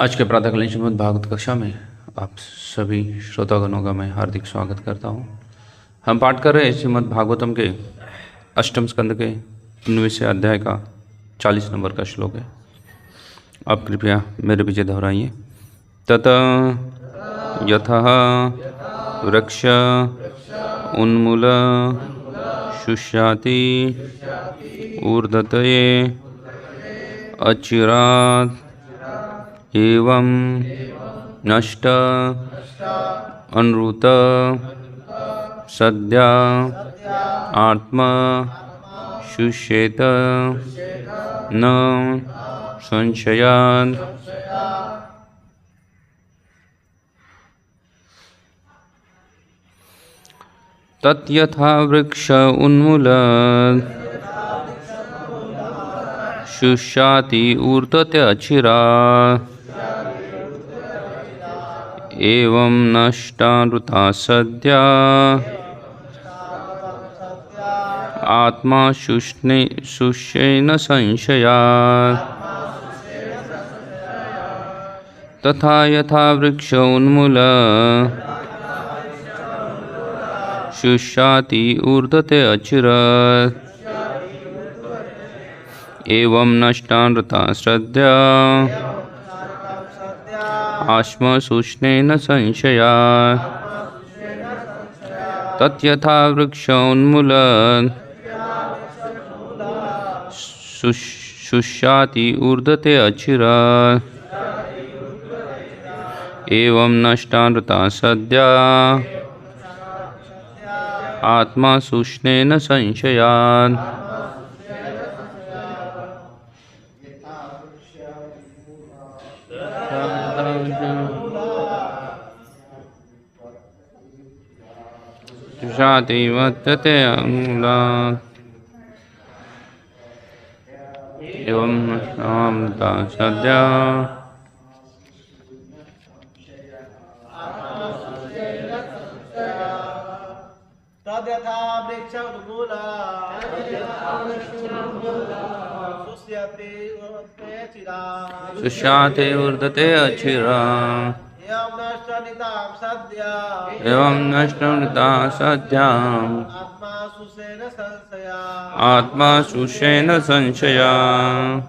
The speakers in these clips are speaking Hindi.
आज के प्रातःकालीन श्रीमद् भागवत कक्षा में आप सभी श्रोतागणों का मैं हार्दिक स्वागत करता हूँ। हम पाठ कर रहे हैं श्रीमद् भागवतम के अष्टम स्कंद के 19वें अध्याय का 40 नंबर का श्लोक है। आप कृपया मेरे पीछे दोहराइए। तत यथा वृक्ष उन्मूल शुष्याति ऊर्ध्वते अचिरात् एवं नष्ट अनृत सद्या आत्मा शुष्येत न संशयात्। तद्यथा वृक्ष उन्मूलः शुष्याति ऊर्ध्वते अचिरात् एवं नष्टानृता सद्या आत्मा शुष्येन संशयात्। तथा यथा वृक्ष उन्मूलः शुष्याति ऊर्ध्वते अचिरात् एवं नष्टानृता सद्या आत्मा शुष्येन संशयात्। तद्यथा वृक्ष उन्मूलः शुष्याति ऊर्ध्वते अचिरात् एवं नष्टानृता सद्या आत्मा शुष्येन संशयात्। शुष्याति वर्तते अमूलात् एवं नष्टानृता सद्या तद्यथा वृक्ष उन्मूलः शुष्याति ऊर्ध्वते अचिरात् एवं नष्टानृता सद्या आत्मा शुष्येन संशयात्।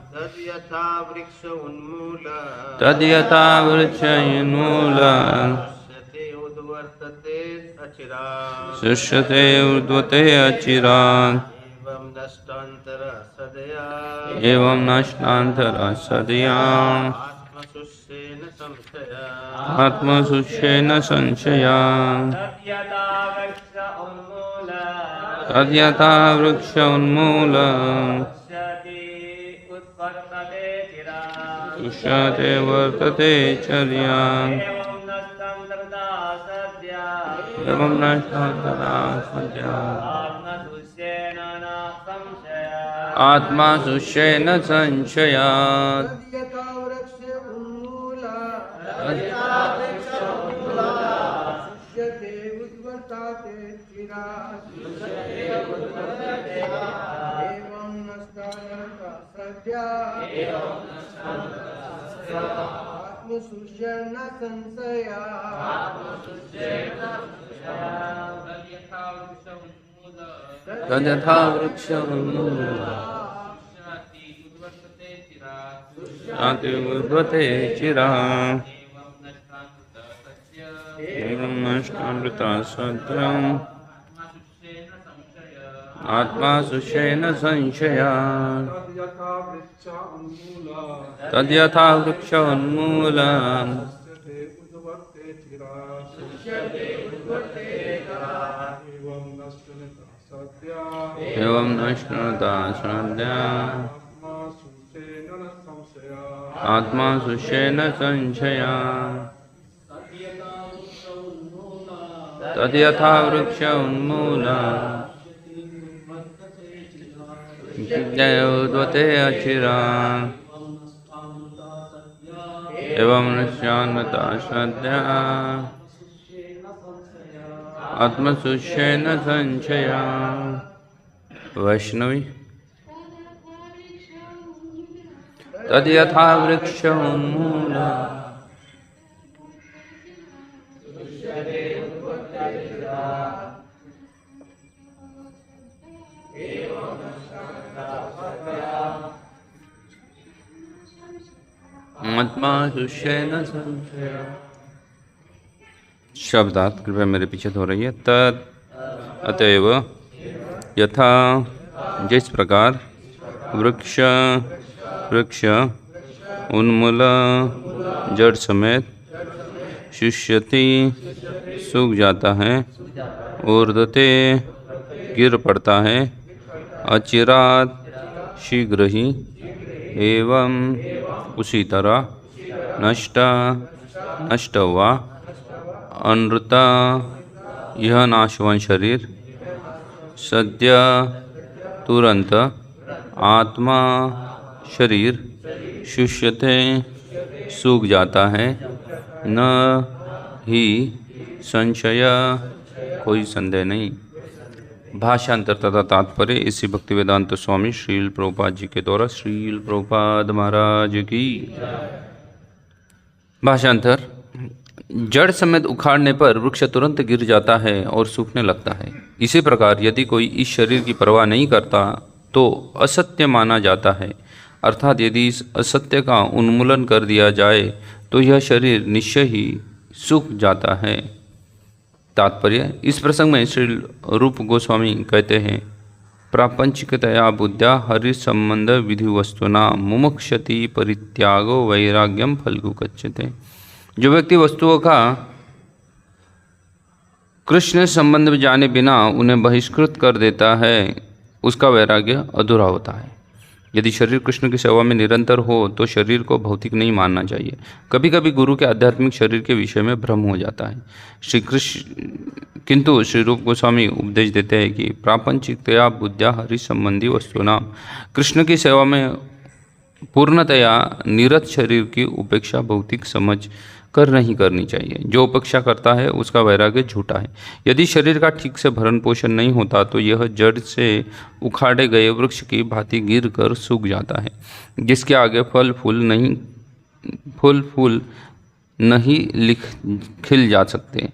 तद्यथा वृक्ष उन्मूलः शुष्यते ऊर्ध्वते अचिरात् एवं नष्टान्तरा सदया आत्मशुष्येन संशयात्। तद्यथा वृक्ष उन्मूलः शुष्यते वर्तते चर्यात् एवं नष्टान्तरा सद्या आत्मा शुष्येन संशयात्। तद्यथा वृक्ष उन्मूलः शुष्यति ऊर्ध्वते चिरात् एवं नष्टानृता सद्या आत्मा शुष्येन संशयात्। तद्यथा वृक्ष उन्मूलः एवं नष्टानृता सद्या आत्मा शुष्येन संशयात्। तद्यथा वृक्ष उन्मूलः ऊर्ध्वते अचिरात् एवं नष्टानृता सद्या आत्मशुष्येन संशयात्। वैष्णवी तद्यथा वृक्ष उन्मूलः आत्मा शुष्येन संशय। शब्दार्थ कृपया मेरे पीछे हो रही है। तत् अतएव यथा जिस प्रकार वृक्ष उन्मूल जड़ समेत शुष्यति सूख जाता है, ऊर्ध्वते गिर पड़ता है, अचिरात शीघ्र ही, एवं उसी तरह नष्ट हुआ अनृता यह नाशवान शरीर सद्य तुरंत आत्मा शरीर शुष्यते सूख जाता है, न ही संशय कोई संदेह नहीं। भाषांतर तथा तात्पर्य इसी भक्ति वेदांत स्वामी श्रील प्रभुपाद जी के द्वारा। श्रील प्रभुपाद महाराज की। भाषांतर। जड़ समेत उखाड़ने पर वृक्ष तुरंत गिर जाता है और सूखने लगता है। इसी प्रकार यदि कोई इस शरीर की परवाह नहीं करता तो असत्य माना जाता है, अर्थात यदि इस असत्य का उन्मूलन कर दिया जाए तो यह शरीर निश्चय ही सूख जाता है। तात्पर्य। इस प्रसंग में श्री रूप गोस्वामी कहते हैं, प्रापंचिकतया बुद्ध्या हरि संबंध विधि वस्तुना मुमुक्षति परित्यागो वैराग्यम फल्गु कच्यते। जो व्यक्ति वस्तुओं का कृष्ण संबंध में जाने बिना उन्हें बहिष्कृत कर देता है, उसका वैराग्य अधूरा होता है। यदि शरीर कृष्ण की सेवा में निरंतर हो तो शरीर को भौतिक नहीं मानना चाहिए। कभी कभी गुरु के आध्यात्मिक शरीर के विषय में भ्रम हो जाता है। किंतु श्री रूप गोस्वामी उपदेश देते हैं कि प्रापंचिकतया बुद्ध्या हरि संबंधी वस्तुनाम, कृष्ण की सेवा में पूर्णतया निरत शरीर की उपेक्षा भौतिक समझ कर नहीं करनी चाहिए। जो उपेक्षा करता है उसका वैराग्य झूठा है। यदि शरीर का ठीक से भरण पोषण नहीं होता तो यह जड़ से उखाड़े गए वृक्ष की भांति गिर कर सूख जाता है, जिसके आगे फल फूल नहीं खिल जा सकते।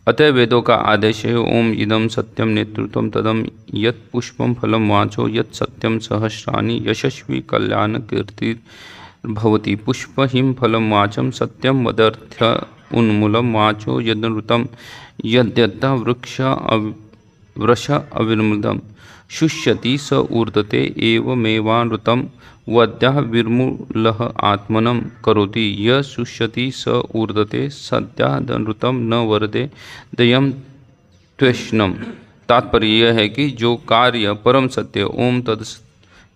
अतः वेदों का आदेश है, ओम इदम सत्यम नेतृत्वम तदम यत् पुष्पम फलम वाचो यत् सत्यम सहस्राणि यशस्वी कल्याण कीर्ति भवति पुष्पहिम फलम वाचम सत्यम वदर्थ उन्मूलम वाचो यदनृतम यद्यद्धा वृक्ष अविर्मृदम शुष्यति स ऊर्धते एवमेवानृतम वद्यः विर्मूलः आत्मनं करोति यः शुष्यति स ऊर्धते सद्यादनृतम न वरदे दयम त्वेष्णम। तात्पर्य यह है कि जो कार्य परम सत्य ओम तद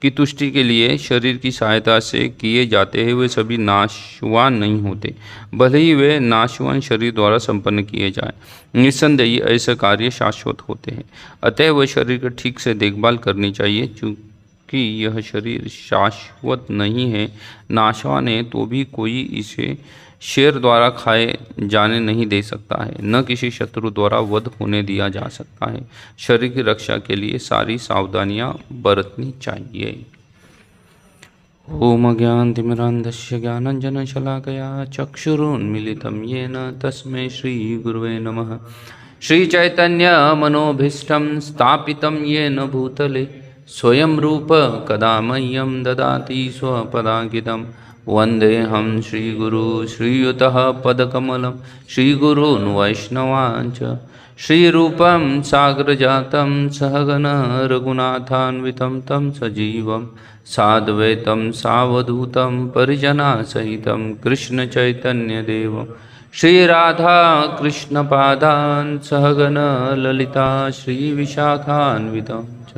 की तुष्टि के लिए शरीर की सहायता से किए जाते हैं वे सभी नाशवान नहीं होते, भले ही वे नाशवान शरीर द्वारा संपन्न किए जाएं। निस्संदेह ऐसे कार्य शाश्वत होते हैं। अतः वह शरीर की ठीक से देखभाल करनी चाहिए। चूँकि यह शरीर शाश्वत नहीं है, नाशवान है, तो भी कोई इसे शेर द्वारा खाए जाने नहीं दे सकता है, न किसी शत्रु द्वारा वध होने दिया जा सकता है। शरीर की रक्षा के लिए सारी सावधानियां बरतनी चाहिए। ओम ज्ञानतिमिरान्धस्य ज्ञानाञ्जनशलाकया चक्षुरुन्मीलितं येन तस्मै श्रीगुरुवे नमः। श्रीचैतन्य मनोभीष्टं स्थापितं येन भूतले स्वयं रूप कदा मह्यं ददाति स्वपदाङ्कितं। वन्देऽहं श्रीगुरु श्रीयुतः पदकमलं श्रीगुरून् वैष्णवांच श्रीरूपं साग्रजातं सहगण रघुनाथान्वितं तं सजीवं साद्वैतं सावधूतं परिजनसहितं कृष्णचैतन्यदेवं श्रीराधा कृष्णपादान् सहगण ललिता श्रीविशाखान्वितं च।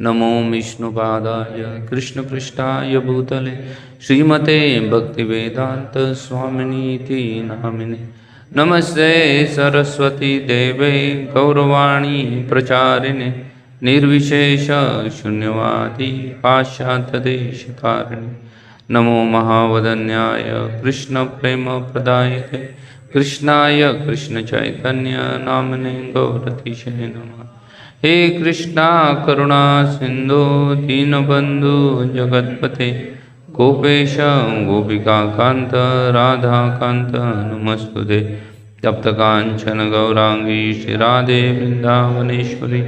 नमो विष्णुपादाय कृष्णपृष्ठाय भूतले श्रीमते भक्तिवेदांत स्वामिनीति नामिने। नमस्ते सरस्वती देवे गौरवाणी प्रचारिणे निर्विशेष शून्यवादी पाश्चात्यदेशतारिणे। नमो महावदन्याय कृष्ण प्रेम प्रदायते कृष्णाय कृष्ण चैतन्य नामने गौरतिशे नमः। हे कृष्णा करुणा सिंधु दीनबंधु जगतपते गोपेश गोपिकाकांत राधाकांत नमस्तुते। तप्तकांचन गौरांगी श्रीराधे वृंदावनेश्वरी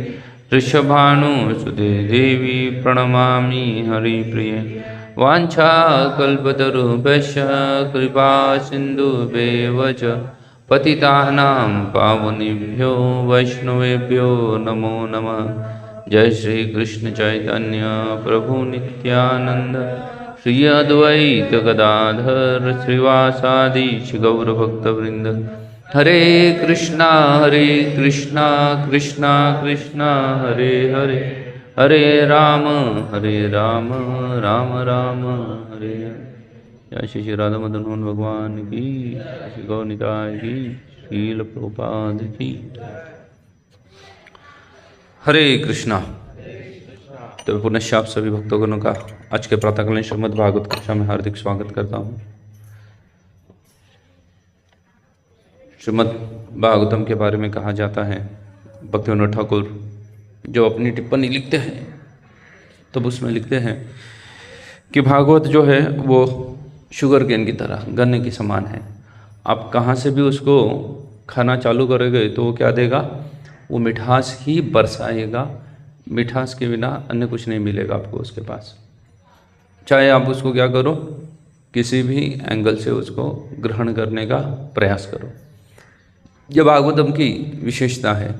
वृषभानुसुते देवी प्रणमामि हरिप्रिये। वाञ्छाकल्पतरुभ्यश्च कृपा सिन्धुभ्येव च पतितानां पावनेभ्यो वैष्णवेभ्यो नमो नमः। जय श्री कृष्ण चैतन्य प्रभु नित्यानंद श्री अद्वैत गदाधर श्रीवासादि गौरभक्तवृंद। हरे कृष्णा कृष्णा कृष्णा हरे हरे, हरे राम राम राम हरे हरे। जय श्री राधा मदन मोहन भगवान की, श्री गौनिताय की, श्रील प्रभुपाद की। हरे कृष्णा। तो पुनश्च आप सभी भक्तगणों का आज के प्रातःकालीन श्रीमद् भागवत कक्षा में हार्दिक स्वागत करता हूँ। श्रीमद् भागवतम के बारे में कहा जाता है, भक्तिविनोद ठाकुर जो अपनी टिप्पणी लिखते हैं तब उसमें लिखते हैं कि भागवत जो है वो शुगर केन की तरह, गन्ने के समान है। आप कहाँ से भी उसको खाना चालू करोगे तो वो क्या देगा, वो मिठास ही बरसाएगा। मिठास के बिना अन्य कुछ नहीं मिलेगा आपको उसके पास। चाहे आप उसको क्या करो, किसी भी एंगल से उसको ग्रहण करने का प्रयास करो। यह भागवतम की विशेषता है।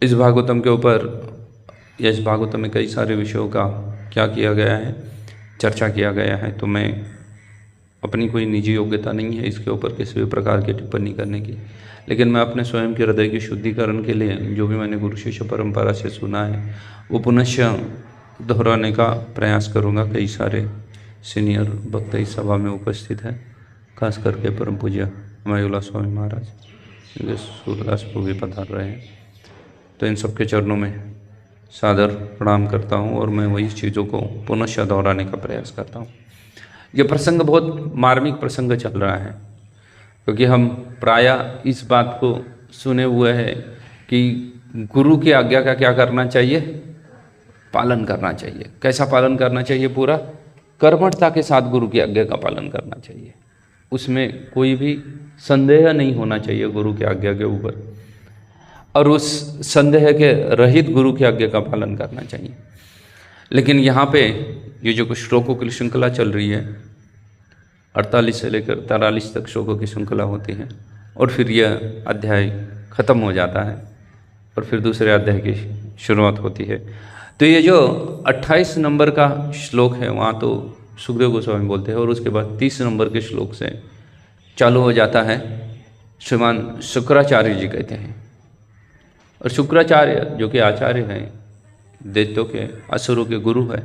इस भागवतम के ऊपर या इस भागवतम में कई सारे विषयों का क्या किया गया है, चर्चा किया गया है। तो मैं अपनी कोई निजी योग्यता नहीं है इसके ऊपर किसी भी प्रकार की टिप्पणी करने की, लेकिन मैं अपने स्वयं के हृदय की शुद्धिकरण के लिए जो भी मैंने गुरु शिष्य परंपरा से सुना है वो पुनश्च दोहराने का प्रयास करूँगा। कई सारे सीनियर भक्त इस सभा में उपस्थित हैं, खास करके परम पूज्य मायूला स्वामी महाराज, इनके सूरदास प्रभु भी पधार रहे हैं। तो इन सबके चरणों में सादर प्रणाम करता हूँ और मैं वही चीज़ों को पुनश्च दोहराने का प्रयास करता हूँ। यह प्रसंग बहुत मार्मिक प्रसंग चल रहा है, क्योंकि हम प्रायः इस बात को सुने हुए हैं कि गुरु की आज्ञा का क्या करना चाहिए, पालन करना चाहिए। कैसा पालन करना चाहिए? पूरा कर्मठता के साथ गुरु की आज्ञा का पालन करना चाहिए। उसमें कोई भी संदेह नहीं होना चाहिए गुरु की आज्ञा के ऊपर, और उस संदेह के रहित गुरु की आज्ञा का पालन करना चाहिए। लेकिन यहाँ पे ये जो कुछ श्लोकों की श्रृंखला चल रही है, 48 से लेकर 43 तक श्लोकों की श्रृंखला होती है, और फिर यह अध्याय खत्म हो जाता है और फिर दूसरे अध्याय की शुरुआत होती है। तो ये जो 28 नंबर का श्लोक है वहाँ तो सुखदेव गोस्वामी बोलते हैं, और उसके बाद 30 नंबर के श्लोक से चालू हो जाता है श्रीमान शुक्राचार्य जी कहते हैं। और शुक्राचार्य जो कि आचार्य हैं, दैत्यों के, असुरों के गुरु है।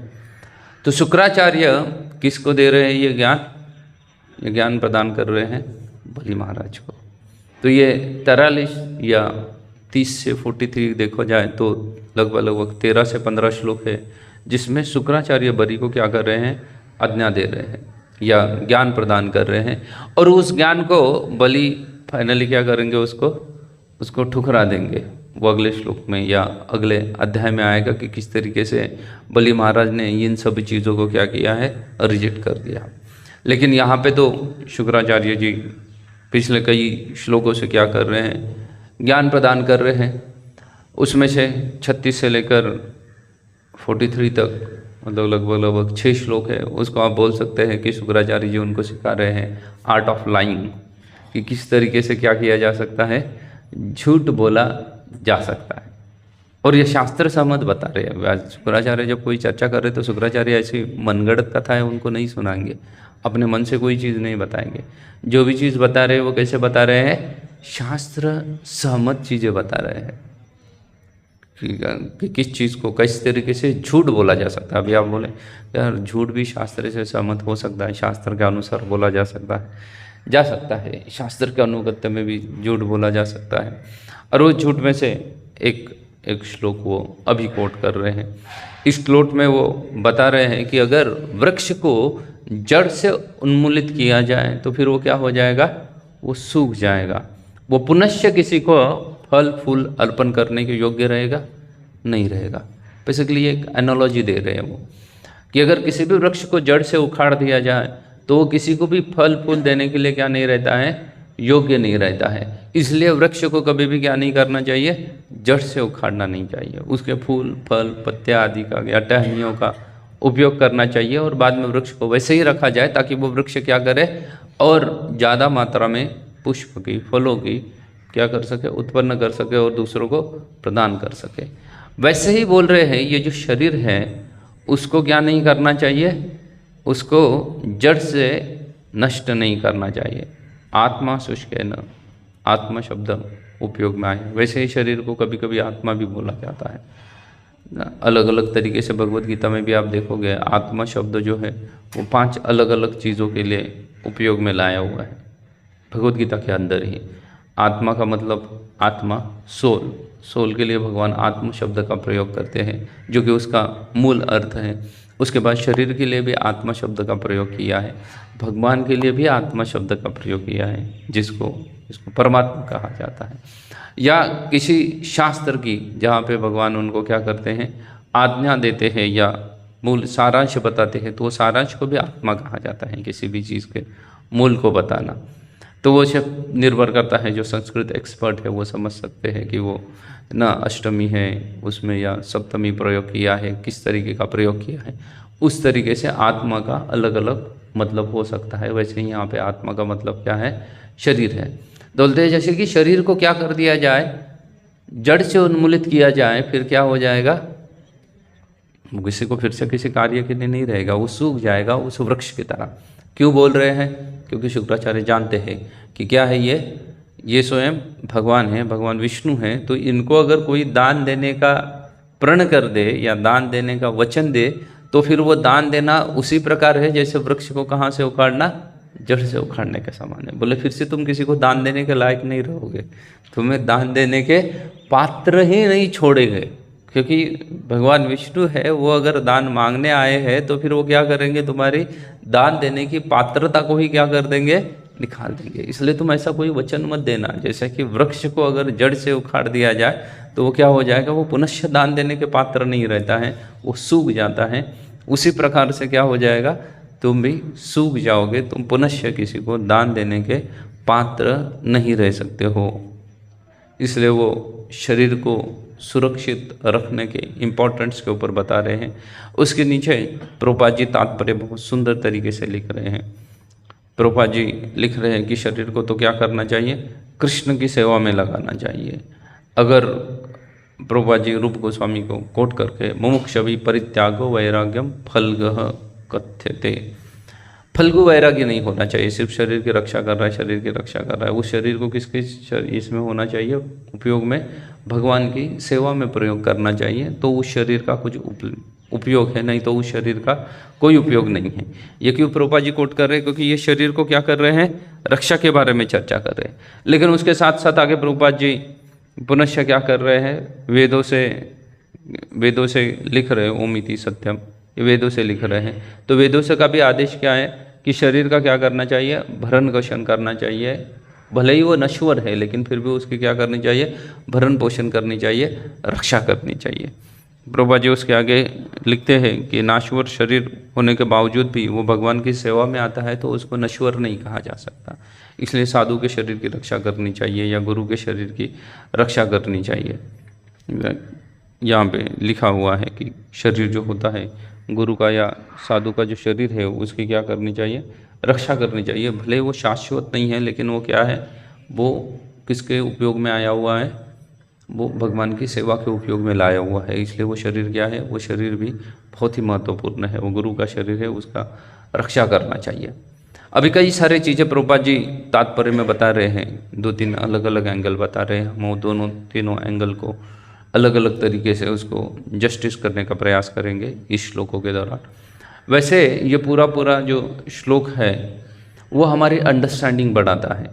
तो शुक्राचार्य किसको दे रहे हैं ये ज्ञान? ये ज्ञान प्रदान कर रहे हैं बलि महाराज को। तो ये 43 या 30 से 43 देखो जाए तो लगभग 13 से 15 श्लोक है, जिसमें शुक्राचार्य बलि को क्या कर रहे हैं, आज्ञा दे रहे हैं या ज्ञान प्रदान कर रहे हैं। और उस ज्ञान को बलि फाइनली क्या करेंगे, उसको ठुकरा देंगे। वो अगले श्लोक में या अगले अध्याय में आएगा कि किस तरीके से बलि महाराज ने इन सभी चीज़ों को क्या किया है, रिजेक्ट कर दिया। लेकिन यहाँ पे तो शुक्राचार्य जी पिछले कई श्लोकों से क्या कर रहे हैं, ज्ञान प्रदान कर रहे हैं। उसमें से 36 से लेकर 43 तक मतलब लगभग 6 श्लोक है, उसको आप बोल सकते हैं कि शुक्राचार्य जी उनको सिखा रहे हैं आर्ट ऑफ लाइंग, कि किस तरीके से क्या किया जा सकता है, झूठ बोला जा सकता है। और ये शास्त्र सहमत बता रहे हैं। शुक्राचार्य जब कोई चर्चा कर रहे तो शुक्राचार्य ऐसी मनगढ़ंत कथा है उनको नहीं सुनाएंगे, अपने मन से कोई चीज़ नहीं बताएंगे। जो भी चीज़ बता रहे हैं वो कैसे बता रहे हैं, शास्त्र सहमत चीज़ें बता रहे हैं कि किस चीज़ को किस तरीके से झूठ बोला जा सकता है। अभी आप बोले यार झूठ भी शास्त्र से सहमत हो सकता है, शास्त्र के अनुसार बोला जा सकता है, शास्त्र के अनुगत्य में भी झूठ बोला जा सकता है। और वो झूठ में से एक श्लोक वो अभी कोट कर रहे हैं। इस श्लोक में वो बता रहे हैं कि अगर वृक्ष को जड़ से उन्मूलित किया जाए तो फिर वो क्या हो जाएगा, वो सूख जाएगा। वो पुनश्च किसी को फल फूल अर्पण करने के योग्य रहेगा, नहीं रहेगा। बेसिकली एक एनालॉजी दे रहे हैं वो कि अगर किसी भी वृक्ष को जड़ से उखाड़ दिया जाए तो वो किसी को भी फल फूल देने के लिए क्या नहीं रहता है, योग्य नहीं रहता है। इसलिए वृक्ष को कभी भी क्या नहीं करना चाहिए, जड़ से उखाड़ना नहीं चाहिए। उसके फूल फल पत्ते आदि का या टहनियों का उपयोग करना चाहिए और बाद में वृक्ष को वैसे ही रखा जाए ताकि वो वृक्ष क्या करे और ज़्यादा मात्रा में पुष्प की, फलों की क्या कर सके, उत्पन्न कर सके और दूसरों को प्रदान कर सके। वैसे ही बोल रहे हैं ये जो शरीर है उसको क्या नहीं करना चाहिए, उसको जड़ से नष्ट नहीं करना चाहिए। आत्मा शुष्क न, आत्मा शब्द उपयोग में आया। वैसे ही शरीर को कभी कभी आत्मा भी बोला जाता है, अलग अलग तरीके से। भगवत गीता में भी आप देखोगे आत्मा शब्द जो है वो 5 अलग अलग चीज़ों के लिए उपयोग में लाया हुआ है भगवत गीता के अंदर ही। आत्मा का मतलब आत्मा, सोल, सोल के लिए भगवान आत्म शब्द का प्रयोग करते हैं जो कि उसका मूल अर्थ है। उसके बाद शरीर के लिए भी आत्मा शब्द का प्रयोग किया है, भगवान के लिए भी आत्मा शब्द का प्रयोग किया है जिसको परमात्मा कहा जाता है। या किसी शास्त्र की जहाँ पे भगवान उनको क्या करते हैं, आज्ञा देते हैं या मूल सारांश बताते हैं, तो वो सारांश को भी आत्मा कहा जाता है, किसी भी चीज़ के मूल को बताना। तो वो सब निर्भर करता है, जो संस्कृत एक्सपर्ट है वो समझ सकते हैं कि वो ना अष्टमी है उसमें या सप्तमी प्रयोग किया है, किस तरीके का प्रयोग किया है, उस तरीके से आत्मा का अलग अलग मतलब हो सकता है। वैसे ही यहाँ पे आत्मा का मतलब क्या है, शरीर है। बोलते हैं जैसे कि शरीर को क्या कर दिया जाए, जड़ से उन्मूलित किया जाए, फिर क्या हो जाएगा, किसी को फिर से किसी कार्य के लिए नहीं रहेगा, वो सूख जाएगा उस वृक्ष की तरह। क्यों बोल रहे हैं, क्योंकि शुक्राचार्य जानते हैं कि क्या है ये स्वयं भगवान है, भगवान विष्णु हैं। तो इनको अगर कोई दान देने का प्रण कर दे या दान देने का वचन दे तो फिर वो दान देना उसी प्रकार है जैसे वृक्ष को कहाँ से उखाड़ना, जड़ से उखाड़ने के समान है। बोले फिर से तुम किसी को दान देने के लायक नहीं रहोगे, तुम्हें दान देने के पात्र ही नहीं छोड़ेंगे, क्योंकि भगवान विष्णु है, वो अगर दान मांगने आए हैं तो फिर वो क्या करेंगे, तुम्हारी दान देने की पात्रता को ही क्या कर देंगे, निकाल देंगे। इसलिए तुम ऐसा कोई वचन मत देना। जैसे कि वृक्ष को अगर जड़ से उखाड़ दिया जाए तो वो क्या हो जाएगा, वो पुनश्च दान देने के पात्र नहीं रहता है, वो सूख जाता है। उसी प्रकार से क्या हो जाएगा, तुम भी सूख जाओगे, तुम पुनश्च किसी को दान देने के पात्र नहीं रह सकते हो। इसलिए वो शरीर को सुरक्षित रखने के इम्पोर्टेंस के ऊपर बता रहे हैं। उसके नीचे प्रभुपाद जी तात्पर्य बहुत सुंदर तरीके से लिख रहे हैं। प्रभुपाद जी लिख रहे हैं कि शरीर को तो क्या करना चाहिए, कृष्ण की सेवा में लगाना चाहिए। अगर प्रभुपाद जी रूप गोस्वामी को कोट करके मुमुक्षवी परित्यागो वैराग्यम फल्गः कथ्यते, फल्गु वैराग्य नहीं होना चाहिए, सिर्फ शरीर की रक्षा कर रहा है, शरीर की रक्षा कर रहा है। उस शरीर को किसके इसमें होना चाहिए, उपयोग में, भगवान की सेवा में प्रयोग करना चाहिए, तो उस शरीर का कुछ उपयोग है, नहीं तो उस शरीर का कोई उपयोग नहीं है। ये क्यों प्रभुपाद जी कोट कर रहे हैं, क्योंकि ये शरीर को क्या कर रहे हैं, रक्षा के बारे में चर्चा कर रहे हैं। लेकिन उसके साथ साथ आगे प्रभुपाद जी पुनश्च क्या कर रहे हैं, वेदों से लिख रहे हैं, ओमिति सत्यम, ये वेदों से लिख रहे हैं। तो वेदों से का भी आदेश क्या है कि शरीर का क्या करना चाहिए, भरण पोषण करना चाहिए। भले ही वो नश्वर है लेकिन फिर भी उसकी क्या करनी चाहिए, भरण पोषण करनी चाहिए, रक्षा करनी चाहिए। प्रभुपाद जी उसके आगे लिखते हैं कि नाश्वर शरीर होने के बावजूद भी वो भगवान की सेवा में आता है तो उसको नश्वर नहीं कहा जा सकता। इसलिए साधु के शरीर की रक्षा करनी चाहिए या गुरु के शरीर की रक्षा करनी चाहिए। यहाँ पे लिखा हुआ है कि शरीर जो होता है गुरु का या साधु का, जो शरीर है उसकी क्या करनी चाहिए, रक्षा करनी चाहिए। भले वो शाश्वत नहीं है लेकिन वो क्या है, वो किसके उपयोग में आया हुआ है, वो भगवान की सेवा के उपयोग में लाया हुआ है। इसलिए वो शरीर क्या है, वो शरीर भी बहुत ही महत्वपूर्ण है, वो गुरु का शरीर है, उसका रक्षा करना चाहिए। अभी कई सारी चीज़ें प्रभुपाद जी तात्पर्य में बता रहे हैं, 2-3 अलग अलग एंगल बता रहे हैं। हम वो तीनों एंगल को अलग अलग तरीके से उसको जस्टिस करने का प्रयास करेंगे इस श्लोकों के दौरान। वैसे ये पूरा जो श्लोक है वो हमारी अंडरस्टैंडिंग बढ़ाता है,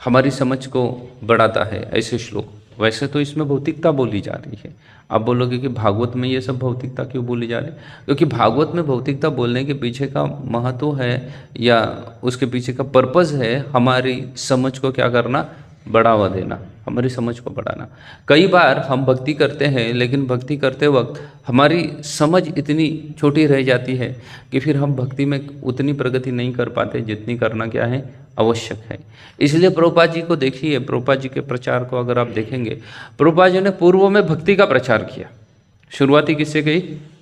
हमारी समझ को बढ़ाता है ऐसे श्लोक। वैसे तो इसमें भौतिकता बोली जा रही है। आप बोलोगे कि भागवत में ये सब भौतिकता क्यों बोली जा रही है, क्योंकि भागवत में भौतिकता बोलने के पीछे का महत्व है या उसके पीछे का पर्पज़ है हमारी समझ को क्या करना, बढ़ावा देना, हमारी समझ को बढ़ाना। कई बार हम भक्ति करते हैं लेकिन भक्ति करते वक्त हमारी समझ इतनी छोटी रह जाती है कि फिर हम भक्ति में उतनी प्रगति नहीं कर पाते जितनी करना क्या है, आवश्यक है। इसलिए प्रभुपाद जी को देखिए, प्रभुपाद जी के प्रचार को अगर आप देखेंगे, प्रभुपाद जी ने पूर्व में भक्ति का प्रचार किया। शुरुआती किससे की,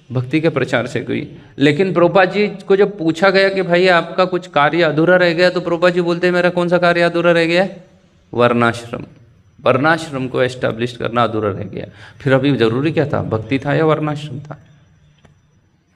भक्ति के प्रचार से हुई। लेकिन प्रभुपाद जी को जब पूछा गया कि भाई आपका कुछ कार्य अधूरा रह गया, तो प्रभुपाद जी बोलते हैं मेरा कौन सा कार्य अधूरा रह गया है? वर्णाश्रम। वर्णाश्रम को एस्टैब्लिश करना अधूरा रह गया। फिर अभी जरूरी क्या था, भक्ति था या वर्णाश्रम था?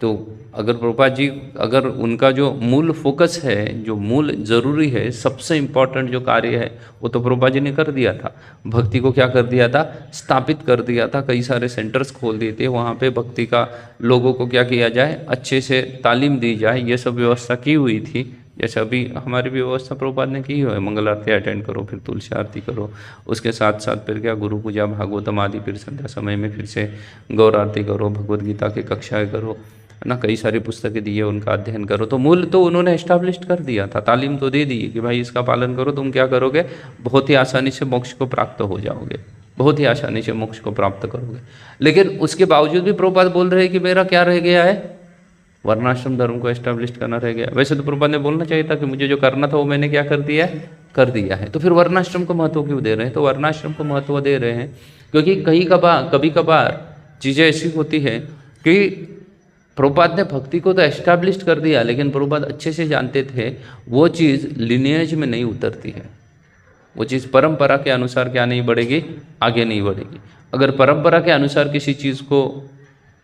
तो अगर प्रभुपाद जी, अगर उनका जो मूल फोकस है, जो मूल जरूरी है, सबसे इम्पोर्टेंट जो कार्य है, वो तो प्रभुपाद जी ने कर दिया था। भक्ति को क्या कर दिया था? स्थापित कर दिया था। कई सारे सेंटर्स खोल दिए थे, वहाँ पे भक्ति का लोगों को क्या किया जाए, अच्छे से तालीम दी जाए, ये सब व्यवस्था की हुई थी। जैसे अभी हमारी भी व्यवस्था प्रभुपाद ने की है, मंगल आरती अटेंड करो, फिर तुलसी आरती करो, उसके साथ साथ फिर क्या गुरु पूजा, भागवतम आदि, फिर संध्या समय में फिर से गौर आरती करो, भगवद गीता की कक्षाएँ करो, है ना, कई सारी पुस्तकें दी है, उनका अध्ययन करो। तो मूल तो उन्होंने एस्टैब्लिश कर दिया था, तालीम तो दे दी कि भाई इसका पालन करो, तुम क्या करोगे, बहुत ही आसानी से मोक्ष को प्राप्त हो जाओगे, बहुत ही आसानी से मोक्ष को प्राप्त करोगे। लेकिन उसके बावजूद भी प्रभुपाद बोल रहे हैं कि मेरा क्या रह गया है? वर्णाश्रम धर्म को एस्टैब्लिश करना रह गया। वैसे तो प्रभुपाद ने बोलना चाहिए था कि मुझे जो करना था वो मैंने क्या कर दिया है, कर दिया है। तो फिर वर्णाश्रम को महत्व क्यों दे रहे हैं? तो वर्णाश्रम को महत्व दे रहे हैं क्योंकि कभी कभार चीज़ें ऐसी होती है कि प्रभुपाद ने भक्ति को तो एस्टैब्लिश कर दिया, लेकिन प्रभुपाद अच्छे से जानते थे वो चीज़ लिनिएज में नहीं उतरती है, वो चीज़ परंपरा के अनुसार क्या नहीं बढ़ेगी, आगे नहीं बढ़ेगी। अगर परंपरा के अनुसार किसी चीज़ को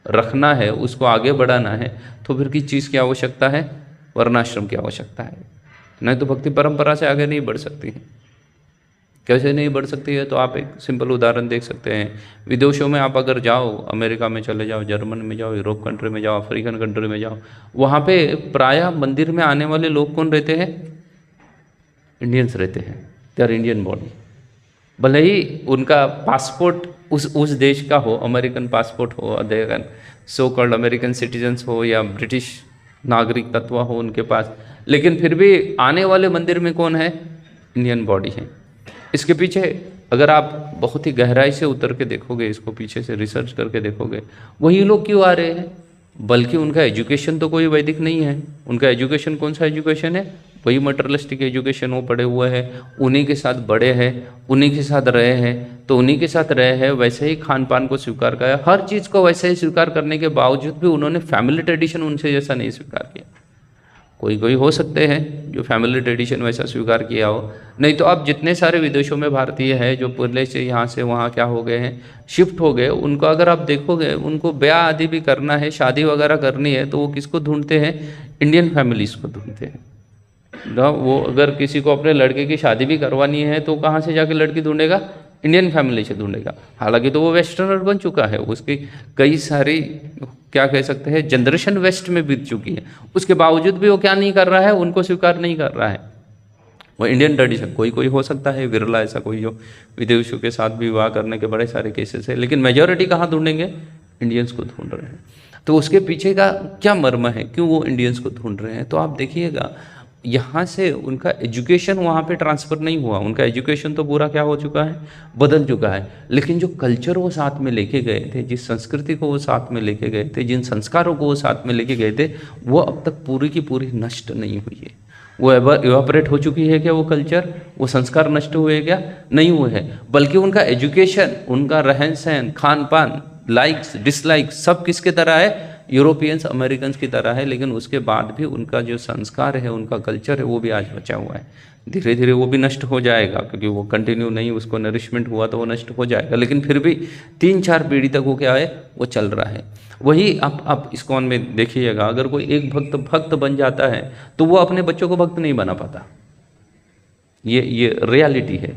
रखना है, उसको आगे बढ़ाना है, तो फिर किस चीज़ की आवश्यकता है? वर्णाश्रम की आवश्यकता है। नहीं तो भक्ति परंपरा से आगे नहीं बढ़ सकती है। कैसे नहीं बढ़ सकती है? तो आप एक सिंपल उदाहरण देख सकते हैं। विदेशों में आप अगर जाओ, अमेरिका में चले जाओ, जर्मन में जाओ, यूरोप कंट्री में जाओ, अफ्रीकन कंट्री में जाओ, वहाँ पे प्रायः मंदिर में आने वाले लोग कौन रहते हैं? इंडियंस रहते हैं। They are Indian body. भले ही उनका पासपोर्ट उस देश का हो, अमेरिकन पासपोर्ट हो, American so called American citizens हो या ब्रिटिश नागरिक तत्व हो उनके पास, लेकिन फिर भी आने वाले मंदिर में कौन है? इंडियन बॉडी है। इसके पीछे अगर आप बहुत ही गहराई से उतर के देखोगे, इसको पीछे से रिसर्च करके देखोगे, वही लोग क्यों आ रहे हैं? बल्कि उनका एजुकेशन तो कोई वैदिक नहीं है। उनका एजुकेशन कौन सा एजुकेशन है? वही मटेरियलिस्टिक एजुकेशन। वो पढ़े हुए हैं, उन्हीं के साथ बड़े हैं, उन्हीं के साथ रहे हैं, तो उन्हीं के साथ रहे हैं, वैसे ही खान पान को स्वीकार किया, हर चीज़ को वैसे ही स्वीकार करने के बावजूद भी उन्होंने फैमिली ट्रेडिशन उनसे जैसा नहीं स्वीकार किया। कोई हो सकते हैं जो फैमिली ट्रेडिशन वैसा स्वीकार किया हो, नहीं तो अब जितने सारे विदेशों में भारतीय हैं जो पहले से यहाँ से वहाँ क्या हो गए हैं, शिफ्ट हो गए, उनको अगर आप देखोगे, उनको ब्याह आदि भी करना है, शादी वगैरह करनी है, तो वो किसको ढूंढते हैं? इंडियन फैमिलीज़ को ढूंढते हैं ना। वो अगर किसी को अपने लड़के की शादी भी करवानी है तो कहाँ से जाके लड़की ढूंढेगा? इंडियन फैमिली से ढूंढेगा। हालांकि तो वो वेस्टर्नर बन चुका है, उसकी कई सारी क्या कह सकते हैं जनरेशन वेस्ट में बीत चुकी है, उसके बावजूद भी वो क्या नहीं कर रहा है? उनको स्वीकार नहीं कर रहा है। वो इंडियन ट्रेडिशन कोई हो सकता है, विरला ऐसा कोई जो विदेशियों के साथ भी विवाह करने के बड़े सारे केसेस है, लेकिन मेजॉरिटी कहाँ ढूंढेंगे? इंडियंस को ढूंढ रहे हैं। तो उसके पीछे का क्या मर्म है, क्यों वो इंडियंस को ढूंढ रहे हैं? तो आप देखिएगा, यहाँ से उनका एजुकेशन वहाँ पे ट्रांसफ़र नहीं हुआ। उनका एजुकेशन तो पूरा क्या हो चुका है? बदल चुका है। लेकिन जो कल्चर वो साथ में लेके गए थे, जिस संस्कृति को वो साथ में लेके गए थे, जिन संस्कारों को वो साथ में लेके गए थे, वो अब तक पूरी की पूरी नष्ट नहीं हुई है। वो इवापरेट हो चुकी है क्या? वो कल्चर, वो संस्कार नष्ट हुए क्या? नहीं हुए हैं। बल्कि उनका एजुकेशन, उनका रहन सहन, खान पान, लाइक्स डिसलाइक्स सब किसके तरह है? यूरोपियंस, अमेरिकन्स की तरह है। लेकिन उसके बाद भी उनका जो संस्कार है, उनका कल्चर है, वो भी आज बचा हुआ है। धीरे धीरे वो भी नष्ट हो जाएगा, क्योंकि वो कंटिन्यू नहीं, उसको नरिशमेंट हुआ तो वो नष्ट हो जाएगा। लेकिन फिर भी 3-4 पीढ़ी तक वो क्या है? वो चल रहा है। वही आप इस्कॉन में देखिएगा, अगर कोई एक भक्त बन जाता है तो वो अपने बच्चों को भक्त नहीं बना पाता। ये रियलिटी है,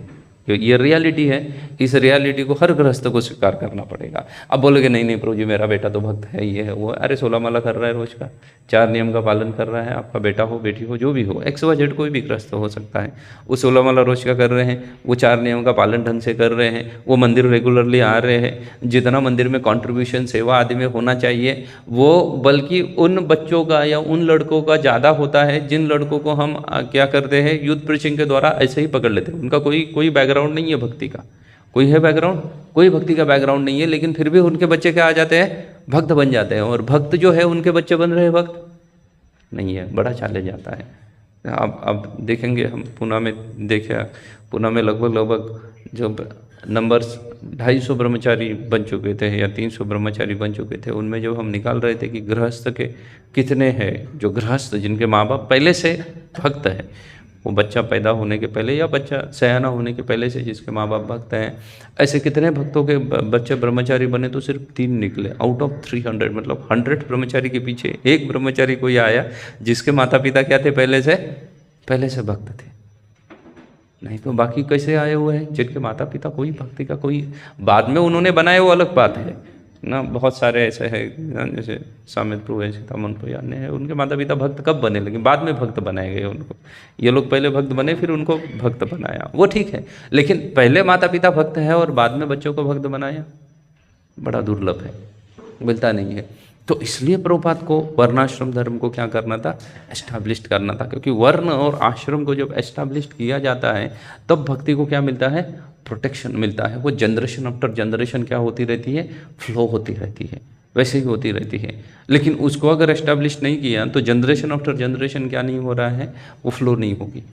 ये रियलिटी है। इस रियलिटी को हर गृहस्थ को स्वीकार करना पड़ेगा। अब बोलोगे नहीं प्रभु जी मेरा बेटा तो भक्त है, ये है वो, अरे 16 माला कर रहा है रोज का, 4 नियम का पालन कर रहा है, आपका बेटा हो बेटी हो जो भी हो, XYZ कोई भी गृहस्थ हो सकता है, वो 16 माला रोज का कर रहे हैं, वो 4 नियम का पालन ढंग से कर रहे हैं, वो मंदिर रेगुलरली आ रहे हैं, जितना मंदिर में कॉन्ट्रीब्यूशन सेवा आदि में होना चाहिए वो बल्कि उन बच्चों का या उन लड़कों का ज़्यादा होता है जिन लड़कों को हम क्या करते हैं यूथ प्रीचिंग के द्वारा ऐसे ही पकड़ लेते हैं। उनका कोई बैकग्राउंड नहीं है भक्ति का, कोई है बैकग्राउंड? कोई भक्ति का बैकग्राउंड नहीं है, लेकिन फिर भी उनके बच्चे क्या आ जाते हैं? भक्त बन जाते हैं। और भक्त जो है उनके बच्चे बन रहे हैं भक्त नहीं है, बड़ा चैलेंज आता है। अब देखेंगे हम पुणे में, देखा पुणे में लगभग जो नंबर 250 ब्रह्मचारी बन चुके थे या 300 ब्रह्मचारी बन चुके थे, उनमें जब हम निकाल रहे थे कि गृहस्थ के कितने हैं, जो गृहस्थ जिनके माँ बाप पहले से भक्त हैं, वो बच्चा पैदा होने के पहले या बच्चा सयाना होने के पहले से जिसके माँ बाप भक्त हैं, ऐसे कितने भक्तों के बच्चे ब्रह्मचारी बने, तो सिर्फ 3 निकले आउट ऑफ 300। मतलब 100 ब्रह्मचारी के पीछे एक ब्रह्मचारी कोई आया जिसके माता पिता क्या थे, पहले से भक्त थे। नहीं तो बाकी कैसे आए हुए हैं जिनके माता पिता कोई भक्ति का, कोई बाद में उन्होंने बनाए, वो अलग बात है ना। बहुत सारे ऐसे हैं जैसे सामित प्रभु है, सीतामन प्रभु अन्य है, उनके माता पिता भक्त कब बने, लेकिन बाद में भक्त बनाए गए उनको। ये लोग पहले भक्त बने फिर उनको भक्त बनाया, वो ठीक है, लेकिन पहले माता पिता भक्त है और बाद में बच्चों को भक्त बनाया, बड़ा दुर्लभ है, मिलता नहीं है। तो इसलिए प्रभुपाद को वर्णाश्रम धर्म को क्या करना था, एस्टैब्लिश करना था, क्योंकि वर्ण और आश्रम को जब एस्टैब्लिश किया जाता है तब भक्ति को क्या मिलता है, प्रोटेक्शन मिलता है। वो जनरेशन आफ्टर जनरेशन क्या होती रहती है, फ्लो होती रहती है, वैसे ही होती रहती है। लेकिन उसको अगर एस्टैब्लिश नहीं किया तो जनरेशन आफ्टर जनरेशन क्या नहीं हो रहा है, वो फ्लो नहीं होगी।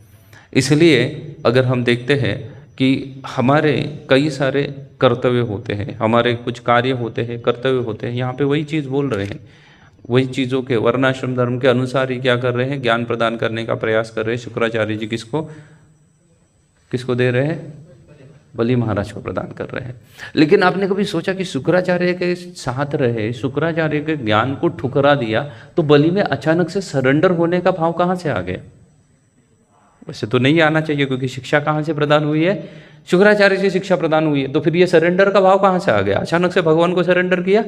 इसलिए अगर हम देखते हैं कि हमारे कई सारे कर्तव्य होते हैं, हमारे कुछ कार्य होते हैं, कर्तव्य होते हैं, यहाँ पे वही चीज़ बोल रहे हैं, वही चीज़ों के वर्णाश्रम धर्म के अनुसार ही क्या कर रहे हैं, ज्ञान प्रदान करने का प्रयास कर रहे हैं। शुक्राचार्य जी किसको दे रहे हैं, बलि महाराज को प्रदान कर रहे हैं। लेकिन आपने कभी सोचा कि शुक्राचार्य के साथ रहे, शुक्राचार्य के ज्ञान को ठुकरा दिया, तो बलि में अचानक से सरेंडर होने का भाव कहाँ से आ गया? वैसे तो नहीं आना चाहिए, क्योंकि शिक्षा कहाँ से प्रदान हुई है, शुक्राचार्य से शिक्षा प्रदान हुई है। तो फिर ये सरेंडर का भाव कहाँ से आ गया, अचानक से भगवान को सरेंडर किया?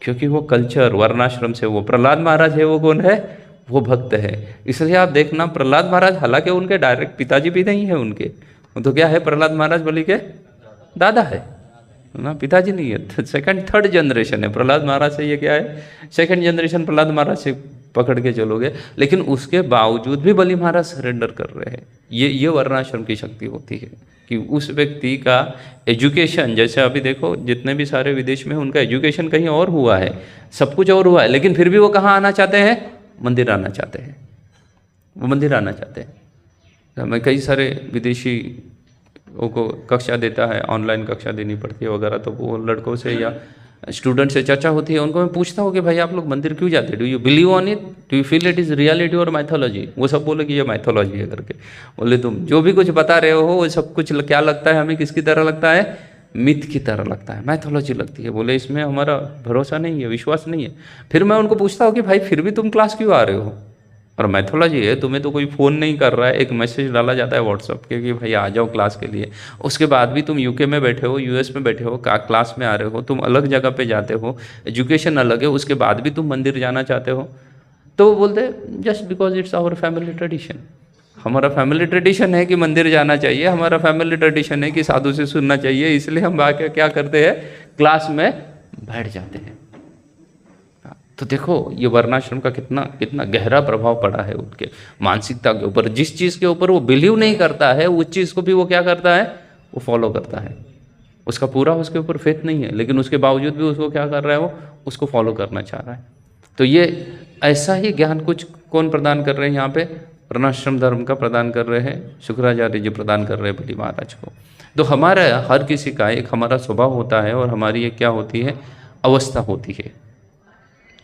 क्योंकि वो कल्चर वर्णाश्रम से, वो प्रहलाद महाराज है, वो कौन है, वो भक्त है। इसलिए आप देखना प्रहलाद महाराज, हालांकि उनके डायरेक्ट पिताजी भी नहीं है उनके, तो क्या है, प्रहलाद महाराज बलि के दादा है ना, पिताजी नहीं है। तो सेकंड थर्ड जनरेशन है प्रहलाद महाराज से, ये क्या है, सेकंड जनरेशन प्रहलाद महाराज से पकड़ के चलोगे। लेकिन उसके बावजूद भी बलि महाराज सरेंडर कर रहे हैं। ये वर्णाश्रम की शक्ति होती है कि उस व्यक्ति का एजुकेशन, जैसे अभी देखो जितने भी सारे विदेश में उनका एजुकेशन कहीं और हुआ है, सब कुछ और हुआ है, लेकिन फिर भी वो कहाँ आना चाहते हैं, मंदिर आना चाहते हैं, वो मंदिर आना चाहते हैं। मैं कई सारे विदेशी को कक्षा देता है, ऑनलाइन कक्षा देनी पड़ती है वगैरह, तो वो लड़कों से या स्टूडेंट से चर्चा होती है, उनको मैं पूछता हूँ कि भाई आप लोग मंदिर क्यों जाते, do you believe on it, do you feel it is reality और मैथोलॉजी? वो सब बोले कि ये मैथोलॉजी है करके। बोले तुम जो भी कुछ बता रहे हो वो सब कुछ क्या लगता है हमें, किसकी तरह लगता है, मिथ की तरह लगता है, मैथोलॉजी लगती है। बोले इसमें हमारा भरोसा नहीं है, विश्वास नहीं है। फिर मैं उनको पूछता हूँ कि भाई फिर भी तुम क्लास क्यों आ रहे हो, और मैथोलॉजी है, तुम्हें तो कोई फ़ोन नहीं कर रहा है, एक मैसेज डाला जाता है व्हाट्सअप के कि भाई आ जाओ क्लास के लिए, उसके बाद भी तुम यूके में बैठे हो, यूएस में बैठे हो, क्लास में आ रहे हो, तुम अलग जगह पे जाते हो, एजुकेशन अलग है, उसके बाद भी तुम मंदिर जाना चाहते हो। तो वो बोलते just because it's our family tradition, हमारा फैमिली ट्रेडिशन है कि मंदिर जाना चाहिए, हमारा फैमिली ट्रेडिशन है कि साधु से सुनना चाहिए, इसलिए हम आके क्या करते हैं, क्लास में बैठ जाते हैं। तो देखो ये वर्णाश्रम का कितना गहरा प्रभाव पड़ा है उनके मानसिकता के ऊपर। जिस चीज़ के ऊपर वो बिलीव नहीं करता है, उस चीज़ को भी वो क्या करता है, वो फॉलो करता है। उसका पूरा उसके ऊपर फेथ नहीं है, लेकिन उसके बावजूद भी उसको क्या कर रहा है, वो उसको फॉलो करना चाह रहा है। तो ये ऐसा ही ज्ञान कुछ कौन प्रदान कर रहे हैं यहाँ पे, वर्णाश्रम धर्म का प्रदान कर रहे हैं, शुक्राचार्य जी प्रदान कर रहे हैं बलि महाराज को। तो हमारा हर किसी का एक हमारा स्वभाव होता है, और हमारी एक क्या होती है, अवस्था होती है।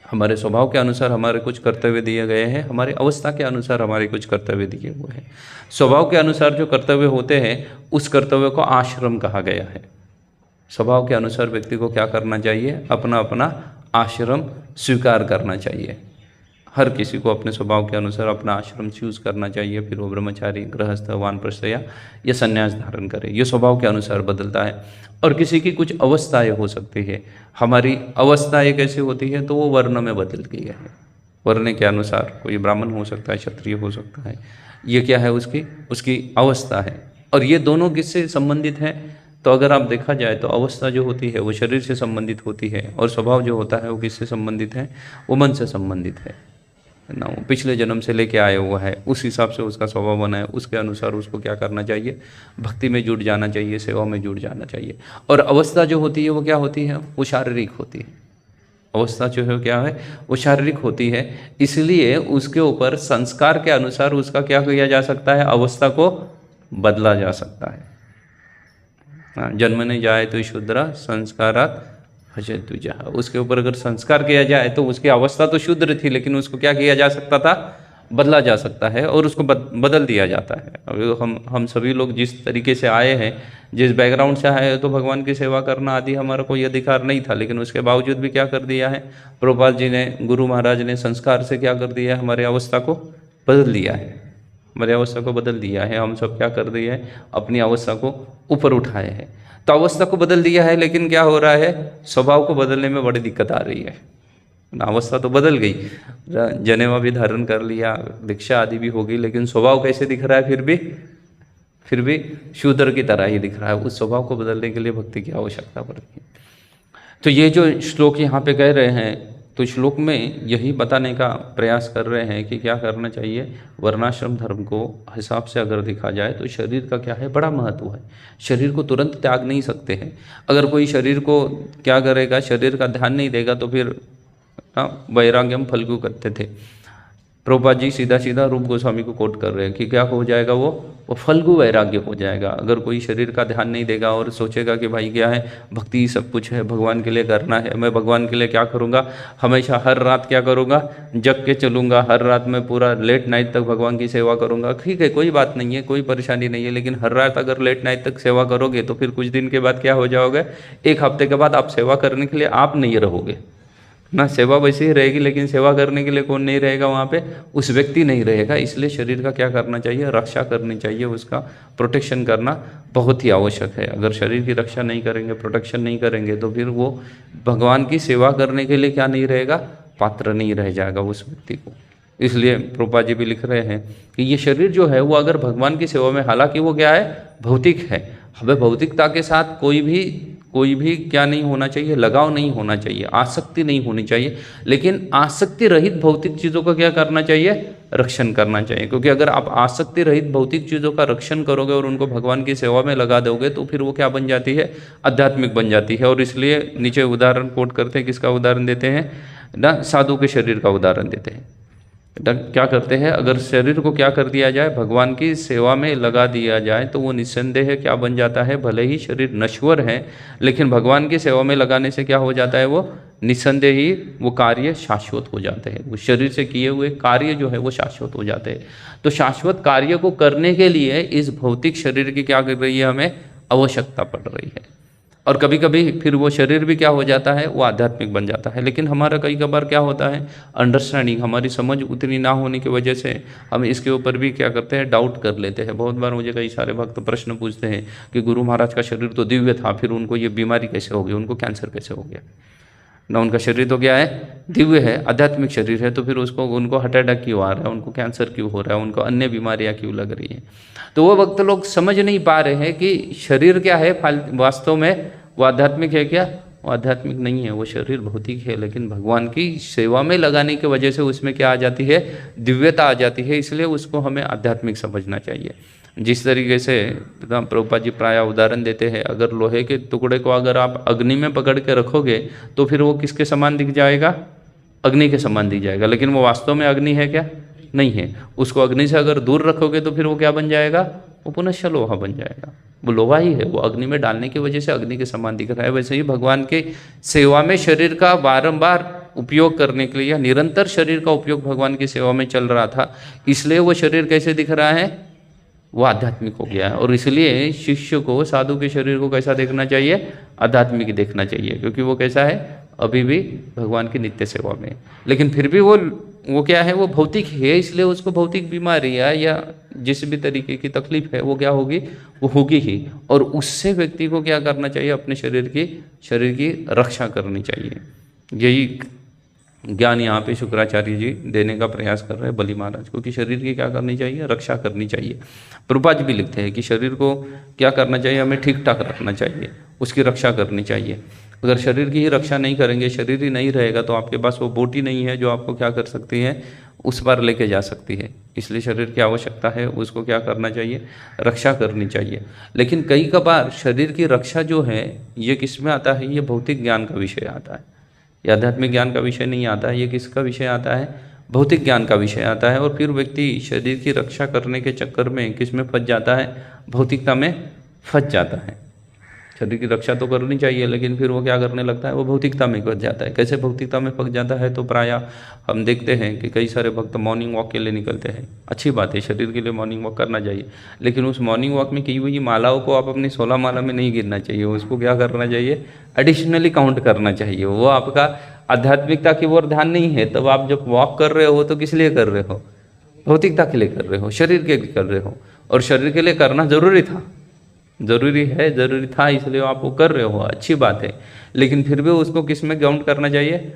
हमारे स्वभाव के अनुसार हमारे कुछ कर्तव्य दिए गए हैं, हमारी अवस्था के अनुसार हमारे कुछ कर्तव्य दिए हुए हैं। स्वभाव के अनुसार जो कर्तव्य होते हैं उस कर्तव्य को आश्रम कहा गया है। स्वभाव के अनुसार व्यक्ति को क्या करना चाहिए, अपना अपना आश्रम स्वीकार करना चाहिए। हर किसी को अपने स्वभाव के अनुसार अपना आश्रम चूज करना चाहिए, फिर वो ब्रह्मचारी, गृहस्थ, वानप्रस्थ या संन्यास धारण करे। ये स्वभाव के अनुसार बदलता है। और किसी की कुछ अवस्थाएं हो सकती है, हमारी अवस्थाएं कैसी होती है, तो वो वर्ण में बदल गई है। वर्ण के अनुसार कोई ब्राह्मण हो सकता है, क्षत्रिय हो सकता है, ये क्या है, उसकी अवस्था है। और ये दोनों किससे संबंधित हैं, तो अगर आप देखा जाए तो अवस्था जो होती है वो शरीर से संबंधित होती है, और स्वभाव जो होता है वो किससे संबंधित है, वो मन से संबंधित है ना। वो पिछले जन्म से लेके आया हुआ है, उस हिसाब से उसका स्वभाव बना है, उसके अनुसार उसको क्या करना चाहिए, भक्ति में जुट जाना चाहिए, सेवा में जुट जाना चाहिए। और अवस्था जो होती है वो क्या होती है, वो शारीरिक होती है। अवस्था जो है क्या है, वो शारीरिक होती है। इसलिए उसके ऊपर संस्कार के अनुसार उसका क्या किया जा सकता है, अवस्था को बदला जा सकता है। जन्मने जाए तो शूद्र संस्कारात भजतु जः। उसके ऊपर अगर संस्कार किया जाए तो उसकी अवस्था तो शूद्र थी, लेकिन उसको क्या किया जा सकता था, बदला जा सकता है और उसको बदल दिया जाता है। अब हम सभी लोग जिस तरीके से आए हैं, जिस बैकग्राउंड से आए हैं, तो भगवान की सेवा करना आदि हमारा कोई अधिकार नहीं था, लेकिन उसके बावजूद भी क्या कर दिया है, प्रभुपाद जी ने, गुरु महाराज ने संस्कार से क्या कर दिया है, हमारी अवस्था को बदल दिया है, हमारी अवस्था को बदल दिया है। हम सब क्या कर दिए हैं, अपनी अवस्था को ऊपर उठाए हैं। तो अवस्था को बदल दिया है, लेकिन क्या हो रहा है, स्वभाव को बदलने में बड़ी दिक्कत आ रही है। अवस्था तो बदल गई, जनेवा भी धारण कर लिया, दीक्षा आदि भी हो गई, लेकिन स्वभाव कैसे दिख रहा है, फिर भी शूद्र की तरह ही दिख रहा है। उस स्वभाव को बदलने के लिए भक्ति की आवश्यकता पड़ती है। तो ये जो श्लोक यहाँ पे कह रहे हैं, तो श्लोक में यही बताने का प्रयास कर रहे हैं कि क्या करना चाहिए। वर्णाश्रम धर्म को हिसाब से अगर देखा जाए तो शरीर का क्या है, बड़ा महत्व है। शरीर को तुरंत त्याग नहीं सकते हैं। अगर कोई शरीर को क्या करेगा, शरीर का ध्यान नहीं देगा, तो फिर वैराग्यम फल्गु करते थे। प्रभुपाद जी सीधा सीधा रूप गोस्वामी को कोट कर रहे हैं कि क्या हो जाएगा, वो फल्गु वैराग्य हो जाएगा। अगर कोई शरीर का ध्यान नहीं देगा और सोचेगा कि भाई क्या है, भक्ति सब कुछ है, भगवान के लिए करना है, मैं भगवान के लिए क्या करूँगा, हमेशा हर रात क्या करूँगा, जग के चलूँगा, हर रात में पूरा लेट नाइट तक भगवान की सेवा करूँगा। ठीक है, कोई बात नहीं है, कोई परेशानी नहीं है, लेकिन हर रात अगर लेट नाइट तक सेवा करोगे तो फिर कुछ दिन के बाद क्या हो जाओगे, एक हफ्ते के बाद आप सेवा करने के लिए आप नहीं रहोगे ना। सेवा वैसे ही रहेगी, लेकिन सेवा करने के लिए कौन नहीं रहेगा वहाँ पे, उस व्यक्ति नहीं रहेगा। इसलिए शरीर का क्या करना चाहिए, रक्षा करनी चाहिए, उसका प्रोटेक्शन करना बहुत ही आवश्यक है। अगर शरीर की रक्षा नहीं करेंगे, प्रोटेक्शन नहीं करेंगे, तो फिर वो भगवान की सेवा करने के लिए क्या नहीं रहेगा, पात्र नहीं रह जाएगा उस व्यक्ति को। इसलिए प्रभुपाद जी भी लिख रहे हैं कि ये शरीर जो है वो अगर भगवान की सेवा में, हालांकि वो क्या है, भौतिक है, हमें भौतिकता के साथ कोई भी क्या नहीं होना चाहिए, लगाव नहीं होना चाहिए, आसक्ति नहीं होनी चाहिए, लेकिन आसक्ति रहित भौतिक चीज़ों का क्या करना चाहिए, रक्षण करना चाहिए। क्योंकि अगर आप आसक्ति रहित भौतिक चीज़ों का रक्षण करोगे और उनको भगवान की सेवा में लगा दोगे, तो फिर वो क्या बन जाती है, आध्यात्मिक बन जाती है। और इसलिए नीचे उदाहरण कोट करते हैं, किसका उदाहरण देते हैं ना, साधु के शरीर का उदाहरण देते हैं। क्या करते हैं, अगर शरीर को क्या कर दिया जाए, भगवान की सेवा में लगा दिया जाए, तो वो निस्संदेह क्या बन जाता है, भले ही शरीर नश्वर है, लेकिन भगवान की सेवा में लगाने से क्या हो जाता है, वो निस्संदेह ही वो कार्य शाश्वत हो जाते हैं। वो शरीर से किए हुए कार्य जो है वो शाश्वत हो जाते हैं। तो शाश्वत कार्य को करने के लिए इस भौतिक शरीर की क्या कर रही है, हमें आवश्यकता पड़ रही है। और कभी कभी फिर वो शरीर भी क्या हो जाता है, वो आध्यात्मिक बन जाता है। लेकिन हमारा कई बार क्या होता है, अंडरस्टैंडिंग, हमारी समझ उतनी ना होने की वजह से हम इसके ऊपर भी क्या करते हैं, डाउट कर लेते हैं। बहुत बार मुझे कई सारे भक्त प्रश्न पूछते हैं कि गुरु महाराज का शरीर तो दिव्य था, फिर उनको ये बीमारी कैसे हो गई, उनको कैंसर कैसे हो गया ना, उनका शरीर तो क्या है, दिव्य है, आध्यात्मिक शरीर है, तो फिर उनको हार्ट अटैक क्यों आ रहा है, उनको कैंसर क्यों हो रहा है, उनको अन्य बीमारियां क्यों लग रही हैं। तो वो वक्त लोग समझ नहीं पा रहे हैं कि शरीर क्या है, वास्तव में वो आध्यात्मिक है क्या, वो आध्यात्मिक नहीं है, वो शरीर भौतिक है, लेकिन भगवान की सेवा में लगाने की वजह से उसमें क्या आ जाती है, दिव्यता आ जाती है। इसलिए उसको हमें आध्यात्मिक समझना चाहिए। जिस तरीके से प्रभुपाद जी प्राय उदाहरण देते हैं, अगर लोहे के टुकड़े को अगर आप अग्नि में पकड़ के रखोगे तो फिर वो किसके समान दिख जाएगा, अग्नि के समान दिख जाएगा, लेकिन वो वास्तव में अग्नि है क्या, नहीं है। उसको अग्नि से अगर दूर रखोगे तो फिर वो क्या बन जाएगा, वो पुनश्च लोहा बन जाएगा। वो लोहा ही है, वो अग्नि में डालने की वजह से अग्नि के समान दिख रहा है। वैसे ही भगवान के सेवा में शरीर का बारंबार उपयोग करने के लिए, या निरंतर शरीर का उपयोग भगवान की सेवा में चल रहा था, इसलिए वो शरीर कैसे दिख रहा है, वो आध्यात्मिक हो गया है। और इसलिए शिष्य को, साधु के शरीर को कैसा देखना चाहिए, आध्यात्मिक देखना चाहिए, क्योंकि वो कैसा है, अभी भी भगवान की नित्य सेवा में, लेकिन फिर भी वो क्या है, वो भौतिक है। इसलिए उसको भौतिक बीमारी या जिस भी तरीके की तकलीफ है वो क्या होगी, वो होगी ही। और उससे व्यक्ति को क्या करना चाहिए, अपने शरीर की रक्षा करनी चाहिए। यही ज्ञान यहाँ पे शुक्राचार्य जी देने का प्रयास कर रहे हैं बलि महाराज को, कि शरीर की क्या करनी चाहिए, रक्षा करनी चाहिए। प्रभुपाद जी भी लिखते हैं कि शरीर को क्या करना चाहिए, हमें ठीक ठाक रखना चाहिए, उसकी रक्षा करनी चाहिए। अगर शरीर की ही रक्षा नहीं करेंगे, शरीर ही नहीं रहेगा, तो आपके पास वो बोटी नहीं है जो आपको क्या कर सकती है, उस पार लेके जा सकती है। इसलिए शरीर की आवश्यकता है, उसको क्या करना चाहिए, रक्षा करनी चाहिए। लेकिन कई बार शरीर की रक्षा जो है ये किस में आता है, ये भौतिक ज्ञान का विषय आता है, ये आध्यात्मिक ज्ञान का विषय नहीं आता है। ये किसका विषय आता है, भौतिक ज्ञान का विषय आता है। और फिर व्यक्ति शरीर की रक्षा करने के चक्कर में किस में फंस जाता है, भौतिकता में फंस जाता है। शरीर की रक्षा तो करनी चाहिए, लेकिन फिर वो क्या करने लगता है, वो भौतिकता में पक जाता है। कैसे भौतिकता में पक जाता है, तो प्रायः हम देखते हैं कि कई सारे भक्त मॉर्निंग वॉक के लिए निकलते हैं। अच्छी बात है, शरीर के लिए मॉर्निंग वॉक करना चाहिए, लेकिन उस मॉर्निंग वॉक में की हुई मालाओं को आप अपनी 16 माला में नहीं गिनना चाहिए। उसको क्या करना चाहिए, एडिशनली काउंट करना चाहिए। वो आपका आध्यात्मिकता की ओर ध्यान नहीं है। तब आप जब वॉक कर रहे हो तो किस लिए कर रहे हो, भौतिकता के लिए कर रहे हो, शरीर के लिए कर रहे हो। और शरीर के लिए करना जरूरी था, जरूरी है, जरूरी था, इसलिए आप वो कर रहे हो, अच्छी बात है। लेकिन फिर भी उसको किस में काउंट करना चाहिए,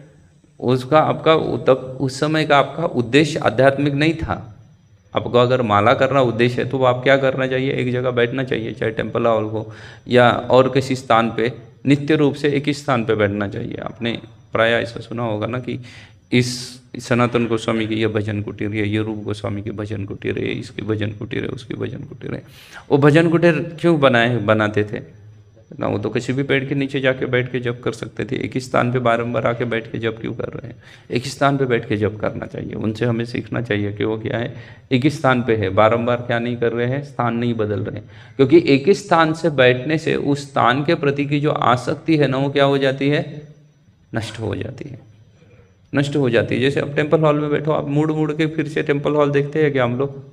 उसका आपका तब उस समय का आपका उद्देश्य आध्यात्मिक नहीं था। आपको अगर माला करना उद्देश्य है तो आप क्या करना चाहिए, एक जगह बैठना चाहिए, चाहे टेम्पल हॉल हो या और किसी स्थान पे, नित्य रूप से एक ही स्थान पे बैठना चाहिए। आपने प्राय ऐसा सुना होगा ना कि इस सनातन गोस्वामी की ये भजन कुटीर है, ये रूप गोस्वामी की भजन कुटीर है, इसकी भजन कुटीर है, उसकी भजन कुटीर है। वो भजन कुटीर क्यों बनाते थे ना, वो तो किसी भी पेड़ के नीचे जाके बैठ के जप कर सकते थे। एक ही स्थान पे बारंबार आके बैठ के जप क्यों कर रहे हैं, एक ही स्थान पे बैठ के जप करना चाहिए। उनसे हमें सीखना चाहिए कि वो क्या है, एक ही स्थान पे है, बारंबार क्या नहीं कर रहे हैं, स्थान नहीं बदल रहे हैं। क्योंकि एक ही स्थान से बैठने से उस स्थान के प्रति की जो आसक्ति है ना, वो क्या हो जाती है, नष्ट हो जाती है, नष्ट हो जाती है। जैसे अब टेम्पल हॉल में बैठो, आप मुड़ के फिर से टेम्पल हॉल देखते हैं क्या, हम लोग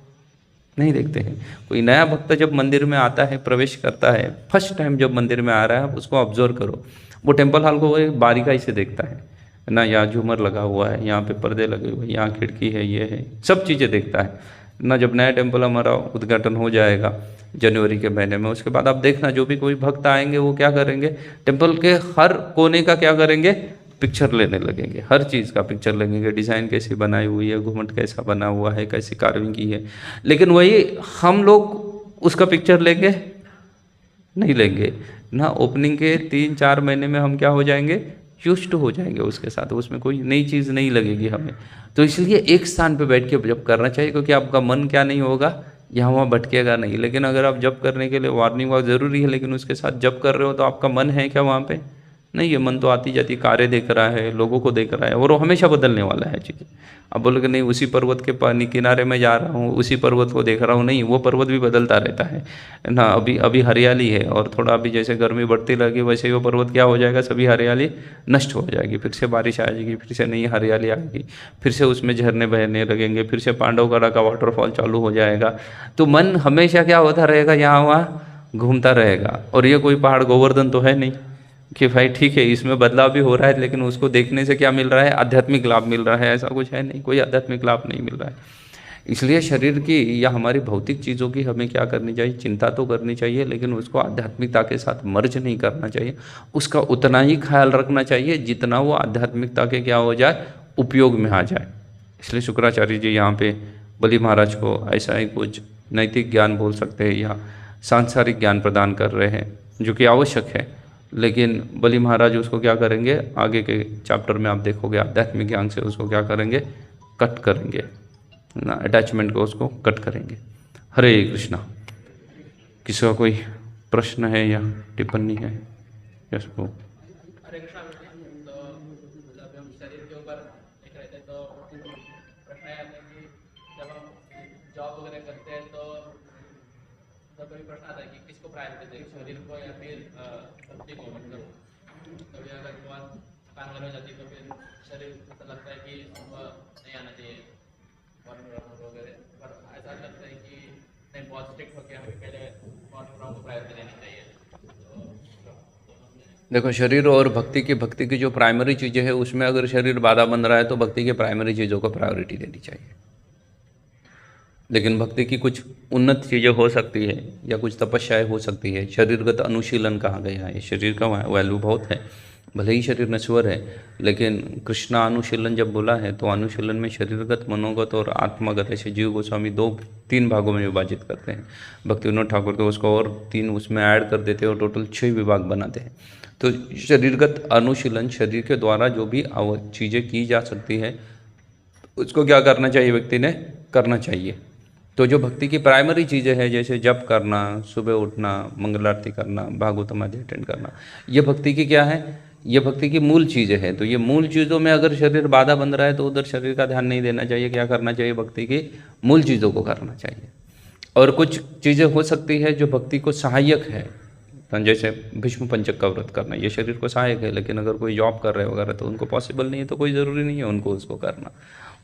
नहीं देखते हैं। कोई नया भक्त जब मंदिर में आता है, प्रवेश करता है, फर्स्ट टाइम जब मंदिर में आ रहा है, आप उसको ऑब्जर्व करो, वो टेम्पल हॉल को वो बारीकाई से देखता है ना, यहाँ झूमर लगा हुआ है, यहाँ पे पर्दे लगे हुए हैं, यहाँ खिड़की है, ये है, सब चीज़ें देखता है ना। जब नया टेम्पल हमारा उद्घाटन हो जाएगा जनवरी के महीने में, उसके बाद आप देखना जो भी कोई भक्त आएंगे वो क्या करेंगे, टेम्पल के हर कोने का क्या करेंगे, पिक्चर लेने लगेंगे, हर चीज़ का पिक्चर लगेंगे, डिज़ाइन कैसी बनाई हुई है, घुमट कैसा बना हुआ है, कैसी कार्विंग की है। लेकिन वही हम लोग उसका पिक्चर लेंगे नहीं लेंगे ना। ओपनिंग के 3-4 महीने में हम क्या हो जाएंगे, यूज्ड हो जाएंगे उसके साथ, उसमें कोई नई चीज़ नहीं लगेगी हमें। तो इसलिए एक स्थान पे बैठ के जब करना चाहिए, क्योंकि आपका मन क्या नहीं होगा, यहाँ वहाँ भटकेगा नहीं। लेकिन अगर आप जब करने के लिए मॉर्निंग वॉक जरूरी है, लेकिन उसके साथ जब कर रहे हो तो आपका मन है क्या वहाँ पे, नहीं, ये मन तो आती जाती कारें देख रहा है, लोगों को देख रहा है, और वो हमेशा बदलने वाला है चीज़ें। अब बोलोगे नहीं उसी पर्वत के पानी किनारे में जा रहा हूँ, उसी पर्वत को देख रहा हूँ, नहीं, वो पर्वत भी बदलता रहता है ना। अभी हरियाली है, और थोड़ा अभी जैसे गर्मी बढ़ती लगी वैसे ही वो पर्वत क्या हो जाएगा, सभी हरियाली नष्ट हो जाएगी, फिर से बारिश आ जाएगी, फिर से नई हरियाली आएगी, फिर से उसमें झरने बहने लगेंगे, फिर से पांडवगढ़ का वाटरफॉल चालू हो जाएगा। तो मन हमेशा क्या होता रहेगा, यहाँ वहाँ घूमता रहेगा। और ये कोई पहाड़ गोवर्धन तो है नहीं कि भाई ठीक है इसमें बदलाव भी हो रहा है, लेकिन उसको देखने से क्या मिल रहा है, आध्यात्मिक लाभ मिल रहा है, ऐसा कुछ है नहीं, कोई आध्यात्मिक लाभ नहीं मिल रहा है। इसलिए शरीर की या हमारी भौतिक चीज़ों की हमें क्या करनी चाहिए, चिंता तो करनी चाहिए, लेकिन उसको आध्यात्मिकता के साथ मर्ज नहीं करना चाहिए। उसका उतना ही ख्याल रखना चाहिए जितना वो आध्यात्मिकता के क्या हो जाए, उपयोग में आ जाए। इसलिए शुक्राचार्य जी यहाँ पे बलि महाराज को ऐसा ही कुछ नैतिक ज्ञान बोल सकते हैं या सांसारिक ज्ञान प्रदान कर रहे हैं, जो कि आवश्यक है। लेकिन बलि महाराज उसको क्या करेंगे, आगे के चैप्टर में आप देखोगे, आध्यात्मिक ज्ञान से उसको क्या करेंगे, कट करेंगे ना, अटैचमेंट को उसको कट करेंगे। हरे कृष्णा। किसी का कोई प्रश्न है या टिप्पणी है? यस वो हरे कृष्णा। तो जब हम शरीर के ऊपर देख रहे थे तो प्रश्न है कि जब हम जॉब वगैरह करते हैं तो कभी प्रश्न आता है कि किसको प्रायोरिटी दें, शरीर को या फिर भक्ति को। मतलब कभी अगर बहुत काम करने जाती तो फिर शरीर ऐसा लगता है कि नहीं आना चाहिए मॉर्निंग राउंड वगैरह, पर ऐसा लगता है कि नहीं बहुत स्ट्रिक्ट होकर हमें पहले मॉर्निंग राउंड को प्रायोरिटी देनी चाहिए। देखो, शरीर और भक्ति की जो प्राइमरी चीज़ें हैं उसमें अगर शरीर बाधा बन रहा है तो भक्ति के प्राइमरी चीज़ों को प्रायोरिटी देनी चाहिए। लेकिन भक्ति की कुछ उन्नत चीज़ें हो सकती है या कुछ तपस्याएं हो सकती है। शरीरगत अनुशीलन कहा गया है, शरीर का वैल्यू बहुत है, भले ही शरीर नश्वर है, लेकिन कृष्णा अनुशीलन जब बोला है तो अनुशीलन में शरीरगत, मनोगत और आत्मागत ऐसे जीव गोस्वामी 2-3 भागों में विभाजित करते हैं। भक्ति विनोद ठाकुर तो उसको और 3 उसमें ऐड कर देते हैं और टोटल 6 विभाग बनाते हैं। तो शरीरगत अनुशीलन, शरीर के द्वारा जो भी चीज़ें की जा सकती है उसको क्या करना चाहिए, व्यक्ति ने करना चाहिए। तो जो भक्ति की प्राइमरी चीज़ें हैं जैसे जप करना, सुबह उठना, मंगल आरती करना, भागवतम आदि अटेंड करना, ये भक्ति की क्या है, ये भक्ति की मूल चीज़ें हैं। तो ये मूल चीज़ों में अगर शरीर बाधा बन रहा है तो उधर शरीर का ध्यान नहीं देना चाहिए। क्या करना चाहिए, भक्ति की मूल चीज़ों को करना चाहिए। और कुछ चीज़ें हो सकती है जो भक्ति को सहायक है जैसे भीष्म पंचक का व्रत करना, ये शरीर को सहायक है, लेकिन अगर कोई जॉब कर रहे वगैरह तो उनको पॉसिबल नहीं है, तो कोई ज़रूरी नहीं है उनको उसको करना।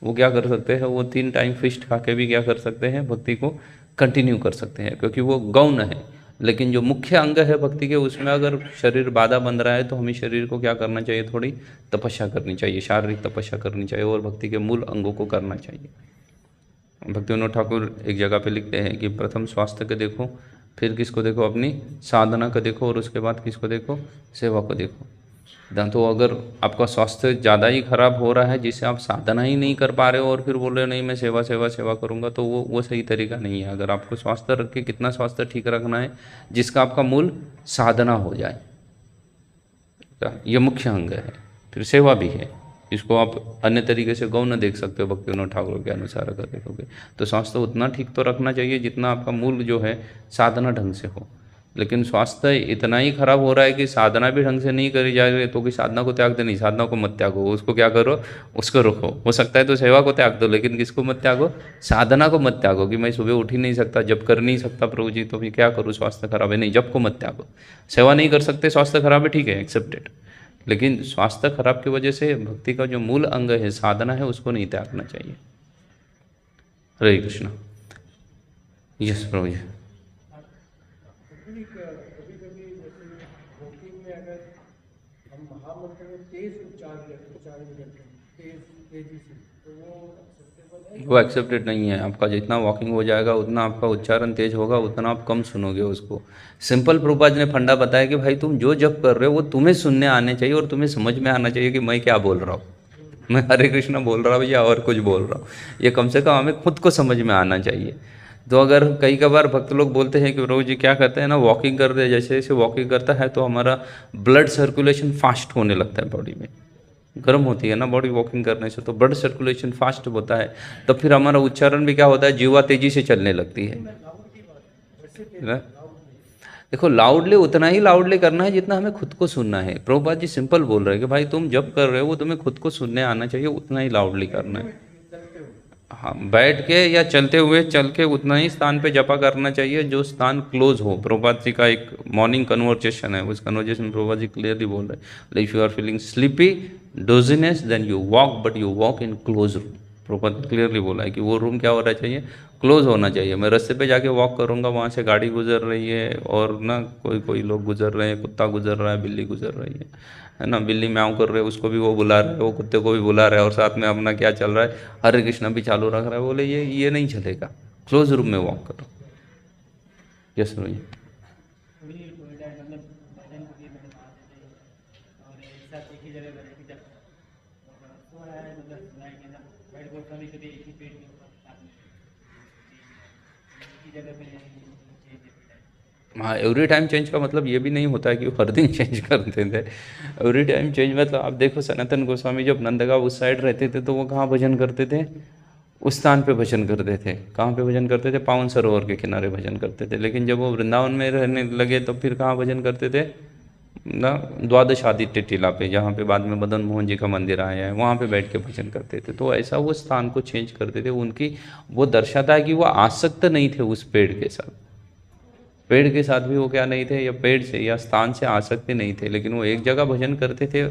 वो क्या कर सकते हैं, वो 3 टाइम फिस्ट खा के भी क्या कर सकते हैं, भक्ति को कंटिन्यू कर सकते हैं, क्योंकि वो गौण है। लेकिन जो मुख्य अंग है भक्ति के, उसमें अगर शरीर बाधा बन रहा है तो हमें शरीर को क्या करना चाहिए, थोड़ी तपस्या करनी चाहिए, शारीरिक तपस्या करनी चाहिए और भक्ति के मूल अंगों को करना चाहिए। भक्ति विनोद ठाकुर एक जगह पे लिखते हैं कि प्रथम स्वास्थ्य को देखो, फिर किसको देखो, अपनी साधना को देखो, और उसके बाद किसको देखो, सेवा को देखो। तो अगर आपका स्वास्थ्य ज़्यादा ही खराब हो रहा है, जिससे आप साधना ही नहीं कर पा रहे हो और फिर बोल रहे हो नहीं मैं सेवा सेवा सेवा करूँगा, तो वो सही तरीका नहीं है। अगर आपको स्वास्थ्य रख के कितना स्वास्थ्य ठीक रखना है, जिसका आपका मूल साधना हो जाए, ये मुख्य अंग है। फिर सेवा भी है, इसको आप अन्य तरीके से गौण देख सकते हो। भक्ति विनोद ठाकुर के अनुसार अगर देखोगे तो स्वास्थ्य उतना ठीक तो रखना चाहिए जितना आपका मूल जो है साधना ढंग से हो। लेकिन स्वास्थ्य इतना ही खराब हो रहा है कि साधना भी ढंग से नहीं करी जा रही, तो कि साधना को त्याग दे, नहीं साधना को मत त्यागो, उसको क्या करो, उसको रोको। हो सकता है तो सेवा को त्याग दो, लेकिन किसको मत त्यागो, साधना को मत त्यागो। कि मैं सुबह उठ ही नहीं सकता, जब कर नहीं सकता प्रभु जी, तो फिर क्या करूँ, स्वास्थ्य खराब है, नहीं जब को मत त्यागो। सेवा नहीं कर सकते, स्वास्थ्य खराब है, ठीक है, एक्सेप्टेड, लेकिन स्वास्थ्य खराब की वजह से भक्ति का जो मूल अंग है, साधना है, उसको नहीं त्यागना चाहिए। हरे कृष्णा। यस प्रभु जी। कभी कभी जैसे वॉकिंग में अगर हम महामंत्र में तेज उच्चारण करते हैं, तेजी से, तो वो acceptable है? वो एक्सेप्टेड नहीं है। आपका जितना वॉकिंग हो जाएगा उतना आपका उच्चारण तेज होगा, उतना आप कम सुनोगे उसको। सिंपल प्रभुपाद ने फंडा बताया कि भाई तुम जो जप कर रहे हो वो तुम्हें सुनने आने चाहिए और तुम्हें समझ में आना चाहिए कि मैं क्या बोल रहा हूँ, मैं हरे कृष्णा बोल रहा हूँ या और कुछ बोल रहा हूँ, ये कम से कम हमें खुद को समझ में आना चाहिए। तो अगर कई बार भक्त लोग बोलते हैं कि प्रभु जी क्या कहते हैं ना, वॉकिंग करते हैं, जैसे जैसे वॉकिंग करता है तो हमारा ब्लड सर्कुलेशन फास्ट होने लगता है, बॉडी में गर्म होती है ना बॉडी वॉकिंग करने से, तो ब्लड सर्कुलेशन फास्ट होता है, तब फिर हमारा उच्चारण भी क्या होता है, जीवा तेजी से चलने लगती है ना? देखो लाउडली उतना ही लाउडली करना है जितना हमें खुद को सुनना है। प्रभुपाद जी सिंपल बोल रहे हैं कि भाई तुम जब कर रहे हो वो तुम्हें खुद को सुनने आना चाहिए, उतना ही लाउडली करना है। हाँ, बैठ के या चलते हुए चल के उतना ही स्थान पे जपा करना चाहिए जो स्थान क्लोज हो। प्रभुपाद जी का एक मॉर्निंग कन्वर्सेशन है, उस कन्वर्सेशन में प्रभुपाद जी क्लियरली बोल रहे हैं, if you are feeling sleepy doziness then you walk, but you walk in close room. Prabhupada clearly बोला है कि वो रूम क्या होना चाहिए, क्लोज होना चाहिए। मैं रास्ते पे जाके वॉक करूँगा, वहाँ से गाड़ी गुजर रही है और ना कोई लोग गुजर रहे हैं, कुत्ता गुजर रहा है, बिल्ली गुजर रही है ना, बिल्ली म्याऊं कर रहे है, उसको भी वो बुला रहा है, वो कुत्ते को भी बुला रहा है, और साथ में अपना क्या चल रहा है, हरे कृष्णा भी चालू रख रहा है। बोले ये नहीं चलेगा, क्लोज रूम में वॉक करो। यस भैया। हाँ, एवरी टाइम चेंज का मतलब ये भी नहीं होता है कि वो हर दिन चेंज करते थे। एवरी टाइम चेंज मतलब आप देखो सनातन गोस्वामी जब नंदगांव उस साइड रहते थे तो वो कहाँ भजन करते थे, उस स्थान पे भजन करते थे। कहाँ पे भजन करते थे, पावन सरोवर के किनारे भजन करते थे। लेकिन जब वो वृंदावन में रहने लगे तो फिर कहाँ भजन करते थे ना, द्वादश आदित्य टीला पे, जहाँ पे बाद में मदन मोहन जी का मंदिर आया है, वहाँ पे बैठ के भजन करते थे। तो ऐसा वो स्थान को चेंज करते थे। उनकी वो दर्शाता है कि वो आसक्त नहीं थे उस पेड़ के साथ, पेड़ के साथ भी वो क्या नहीं थे, या पेड़ से या स्थान से आसक्ति नहीं थे, लेकिन वो एक जगह भजन करते थे।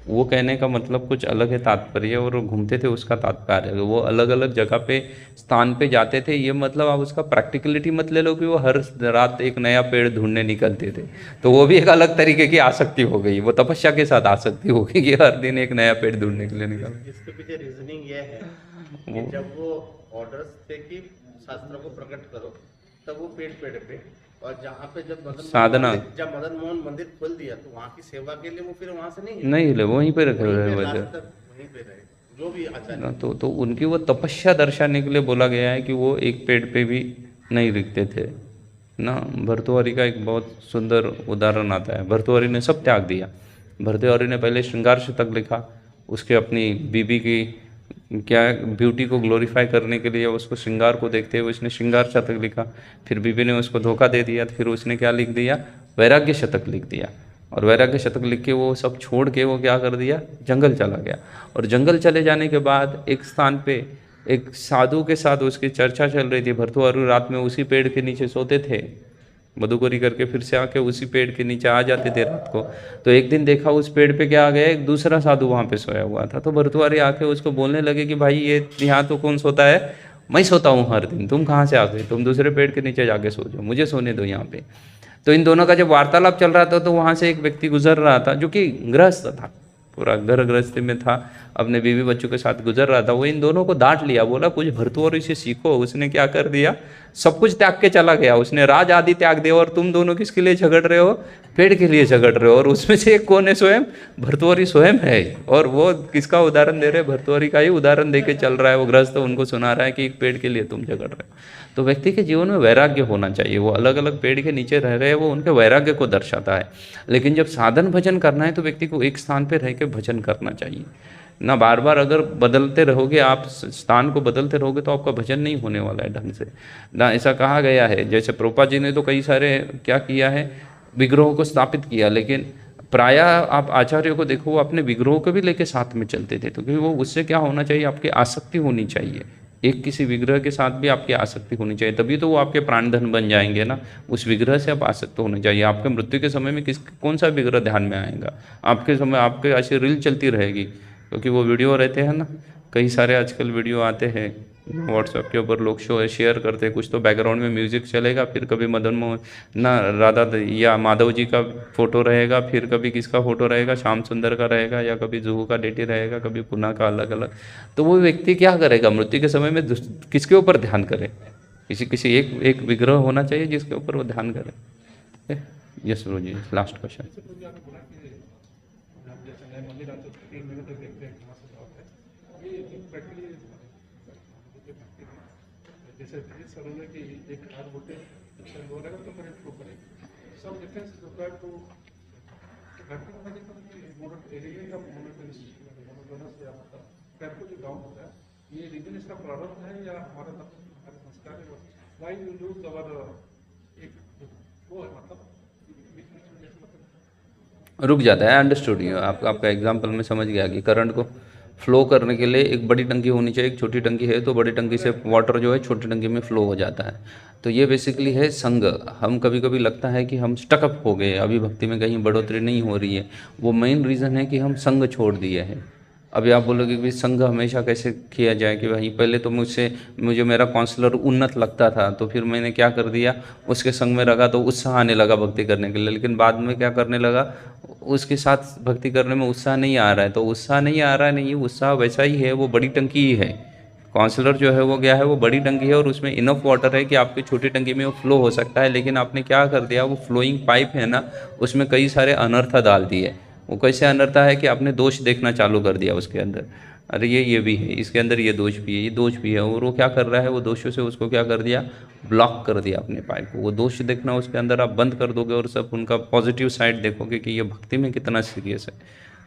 वो कहने का मतलब कुछ अलग है तात्पर्य, और वो घूमते थे उसका तात्पर्य है। वो अलग अलग जगह पे स्थान पे जाते थे, ये मतलब आप उसका प्रैक्टिकलिटी मत ले लो कि वो हर रात एक नया पेड़ ढूंढने निकलते थे, तो वो भी एक अलग तरीके की आसक्ति हो गई, वो तपस्या के साथ आसक्ति हो गई कि हर दिन एक नया पेड़ ढूंढने के लिए निकल। इसके पीछे रीजनिंग ये है कि जब वो ऑर्डर्स थे कि शास्त्रों को प्रकट करो, तब वो पेड़ पे, और जहाँ पे जब साधना, जब मदन मोहन मंदिर खोल दिया तो वहाँ की सेवा के लिए वो फिर वहाँ से नहीं हिले, वहीं पे रखे हुए वहीं पे वजह लास्ट तक वहीं पे रहे, जो भी आचार्य। तो उनकी वो तपस्या दर्शाने के लिए बोला गया है कि वो एक पेड़ पे भी नहीं रुकते थे ना। भर्तृहरि का एक बहुत सुंदर उदाहरण आता है। भर्तृहरि ने सब त्याग दिया। भर्तृहरि ने पहले श्रृंगार शतक लिखा, उसके अपनी बीबी की क्या ब्यूटी को ग्लोरीफाई करने के लिए, उसको श्रृंगार को देखते हुए उसने श्रृंगार शतक लिखा। फिर बीबी ने उसको धोखा दे दिया, फिर उसने क्या लिख दिया, वैराग्य शतक लिख दिया। और वैराग्य शतक लिख के वो सब छोड़ के वो क्या कर दिया, जंगल चला गया। और जंगल चले जाने के बाद एक स्थान पे एक साधु के साथ उसकी चर्चा चल रही थी। भर्तृहरि रात में उसी पेड़ के नीचे सोते थे, मधुकरी करके फिर से आके उसी पेड़ के नीचे आ जाते थे रात को। तो एक दिन देखा उस पेड़ पे क्या आ गया, एक दूसरा साधु वहाँ पे सोया हुआ था। तो भर्तृहरि आके उसको बोलने लगे कि भाई ये यहाँ तो कौन सोता है, मैं सोता हूँ हर दिन, तुम कहाँ से आ गए, तुम दूसरे पेड़ के नीचे जाके सो जाओ, मुझे सोने दो यहाँ पे। तो इन दोनों का जब वार्तालाप चल रहा था तो वहाँ से एक व्यक्ति गुजर रहा था जो कि गृहस्थ था, पूरा घर गृहस्थी में था, अपने बीवी बच्चों के साथ गुजर रहा था। वो इन दोनों को डांट लिया, बोला कुछ भर्तृहरि से सीखो। उसने क्या कर दिया, सब कुछ त्याग के चला गया, उसने राज आदि त्याग दिया, और तुम दोनों किसके लिए झगड़ रहे हो, पेड़ के लिए झगड़ रहे हो। और उसमें से एक कौन है, स्वयं भर्तृहरि स्वयं है। और वो किसका उदाहरण दे रहे हैं, भर्तृहरि का ही उदाहरण दे के चल रहा है। वो गृहस्थ उनको सुना रहा है कि एक पेड़ के लिए तुम झगड़ रहे हो। तो व्यक्ति के जीवन में वैराग्य होना चाहिए। वो अलग अलग पेड़ के नीचे रह रहे हैं, वो उनके वैराग्य को दर्शाता है। लेकिन जब साधन भजन करना है तो व्यक्ति को एक स्थान पे रह के भजन करना चाहिए ना। बार बार अगर बदलते रहोगे, आप स्थान को बदलते रहोगे तो आपका भजन नहीं होने वाला है ढंग से ना। ऐसा कहा गया है, जैसे प्रभुपाद जी ने तो कई सारे क्या किया है, विग्रहों को स्थापित किया, लेकिन प्रायः आप आचार्यों को देखो वो अपने विग्रहों को भी लेके साथ में चलते थे। तो क्योंकि वो उससे क्या होना चाहिए, आपकी आसक्ति होनी चाहिए। एक किसी विग्रह के साथ भी आपकी आसक्ति होनी चाहिए, तभी तो वो आपके प्राणधन बन जाएंगे ना। उस विग्रह से आप आसक्त होने चाहिए। आपके मृत्यु के समय में कौन सा विग्रह ध्यान में आएगा, आपके समय आपके ऐसी रील चलती रहेगी, क्योंकि वो वीडियो रहते हैं ना, कई सारे आजकल वीडियो आते हैं व्हाट्सएप के ऊपर, लोग शेयर करते हैं। कुछ तो बैकग्राउंड में म्यूजिक चलेगा, फिर कभी मदन मोहन ना राधा या माधव जी का फोटो रहेगा, फिर कभी किसका फोटो रहेगा, श्याम सुंदर का रहेगा, या कभी जुहू का डेटी रहेगा, कभी पुना का अलग अलग। तो वो व्यक्ति क्या करेगा मृत्यु के समय में, किसके ऊपर ध्यान करे, किसी एक विग्रह होना चाहिए जिसके ऊपर वो ध्यान करे। यस गुरु जी, लास्ट क्वेश्चन। जैसे सरोने की एक हार बोलते हो रहेगा तो करंट फ्लो करेगा, सब difference required to element of monotonous या मतलब टेम्पो जो डाउन होता है, ये रीजन इसका प्रारंभ है या हमारा संस्कार है। व्हाई यू लूज अवर एक वो है मतलब रुक जाता है। अंडरस्टूड यू, आपका एग्जांपल में समझ गया कि करंट को फ्लो करने के लिए एक बड़ी टंकी होनी चाहिए, एक छोटी टंकी है तो बड़ी टंकी से वाटर जो है छोटी टंकी में फ्लो हो जाता है। तो ये बेसिकली है संग। हम कभी कभी लगता है कि हम स्टकअप हो गए, अभी भक्ति में कहीं बढ़ोतरी नहीं हो रही है। वो मेन रीज़न है कि हम संग छोड़ दिए हैं। अभी आप बोलोगे कि संग हमेशा कैसे किया जाए, कि भाई पहले तो मुझे मेरा काउंसलर उन्नत लगता था, तो फिर मैंने क्या कर दिया, उसके संग में रखा तो उत्साह आने लगा भक्ति करने के लिए। लेकिन बाद में क्या करने लगा, उसके साथ भक्ति करने में उत्साह नहीं आ रहा है। तो उत्साह नहीं आ रहा है, नहीं, उत्साह वैसा ही है, वो बड़ी टंकी ही है। काउंसलर जो है वो क्या है, वो बड़ी टंकी है और उसमें इनफ वाटर है कि आपकी छोटी टंकी में वो फ्लो हो सकता है। लेकिन आपने क्या कर दिया, वो फ्लोइंग पाइप है ना, उसमें कई सारे अनर्थ डाल दिए। वो कैसे अनर्थ है कि आपने दोष देखना चालू कर दिया उसके अंदर, अरे ये भी है, इसके अंदर ये दोष भी है, ये दोष भी है। और वो क्या कर रहा है, वो दोषों से उसको क्या कर दिया, ब्लॉक कर दिया अपने पाइप को। वो दोष देखना उसके अंदर आप बंद कर दोगे और सब उनका पॉजिटिव साइड देखोगे कि ये भक्ति में कितना सीरियस है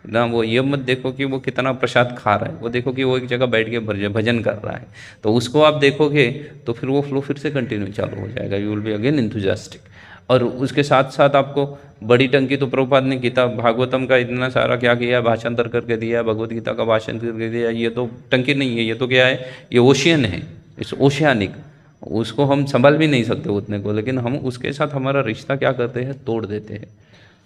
ना। वो ये मत देखो कि वो कितना प्रसाद खा रहा है, वो देखो कि वो एक जगह बैठ के भजन कर रहा है। तो उसको आप देखोगे तो फिर वो फ्लो फिर से कंटिन्यू चालू हो जाएगा, you will be again enthusiastic. और उसके साथ साथ आपको बड़ी टंकी तो प्रभुपाद ने गीता भागवतम का इतना सारा क्या किया, भाषांतर करके दिया, भगवत गीता का भाषण करके दिया। ये तो टंकी नहीं है, ये तो क्या है, ये ओशियन है, इस ओशियानिक। उसको हम संभाल भी नहीं सकते उतने को, लेकिन हम उसके साथ हमारा रिश्ता क्या करते हैं, तोड़ देते हैं।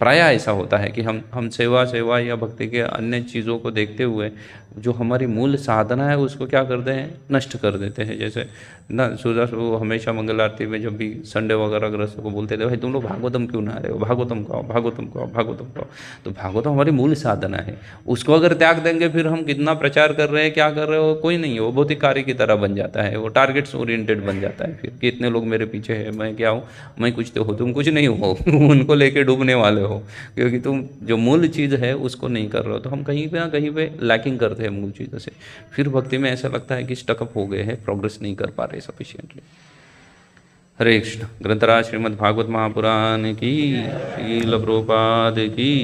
प्रायः ऐसा होता है कि हम सेवा या भक्ति के अन्य चीज़ों को देखते हुए जो हमारी मूल साधना है उसको क्या करते हैं, नष्ट कर देते हैं। जैसे ना सुधा वो हमेशा मंगल आरती में जब भी संडे वगैरह ग्रस्तों को बोलते थे, भाई तुम लोग भागवतम क्यों ना रहे हो, भागवतम को आओ, भागवतम को आओ, भागवतम को आओ। तो भागवतम हमारी मूल साधना है, उसको अगर त्याग देंगे फिर हम कितना प्रचार कर रहे हैं, क्या कर रहे हो, कोई नहीं है। वो भौतिक कार्य की तरह बन जाता है, वो टारगेट्स ओरिएंटेड बन जाता है। फिर कि इतने लोग मेरे पीछे है, मैं क्या हूँ, मैं कुछ तो हो, तुम कुछ नहीं हो उनको लेके डूबने वाले हो, क्योंकि तुम जो मूल चीज़ है उसको नहीं कर रहे हो। तो हम कहीं पे ना कहीं पे लैकिंग करते हैं मूल चीज़ों से। फिर भक्ति में ऐसा लगता है कि स्टकअप हो गए हैं, प्रोग्रेस नहीं कर पा रहे सफिशिएंटली। हरे कृष्ण। ग्रंथराज श्रीमद् भागवत महापुराण की, श्रील प्रभुपाद की।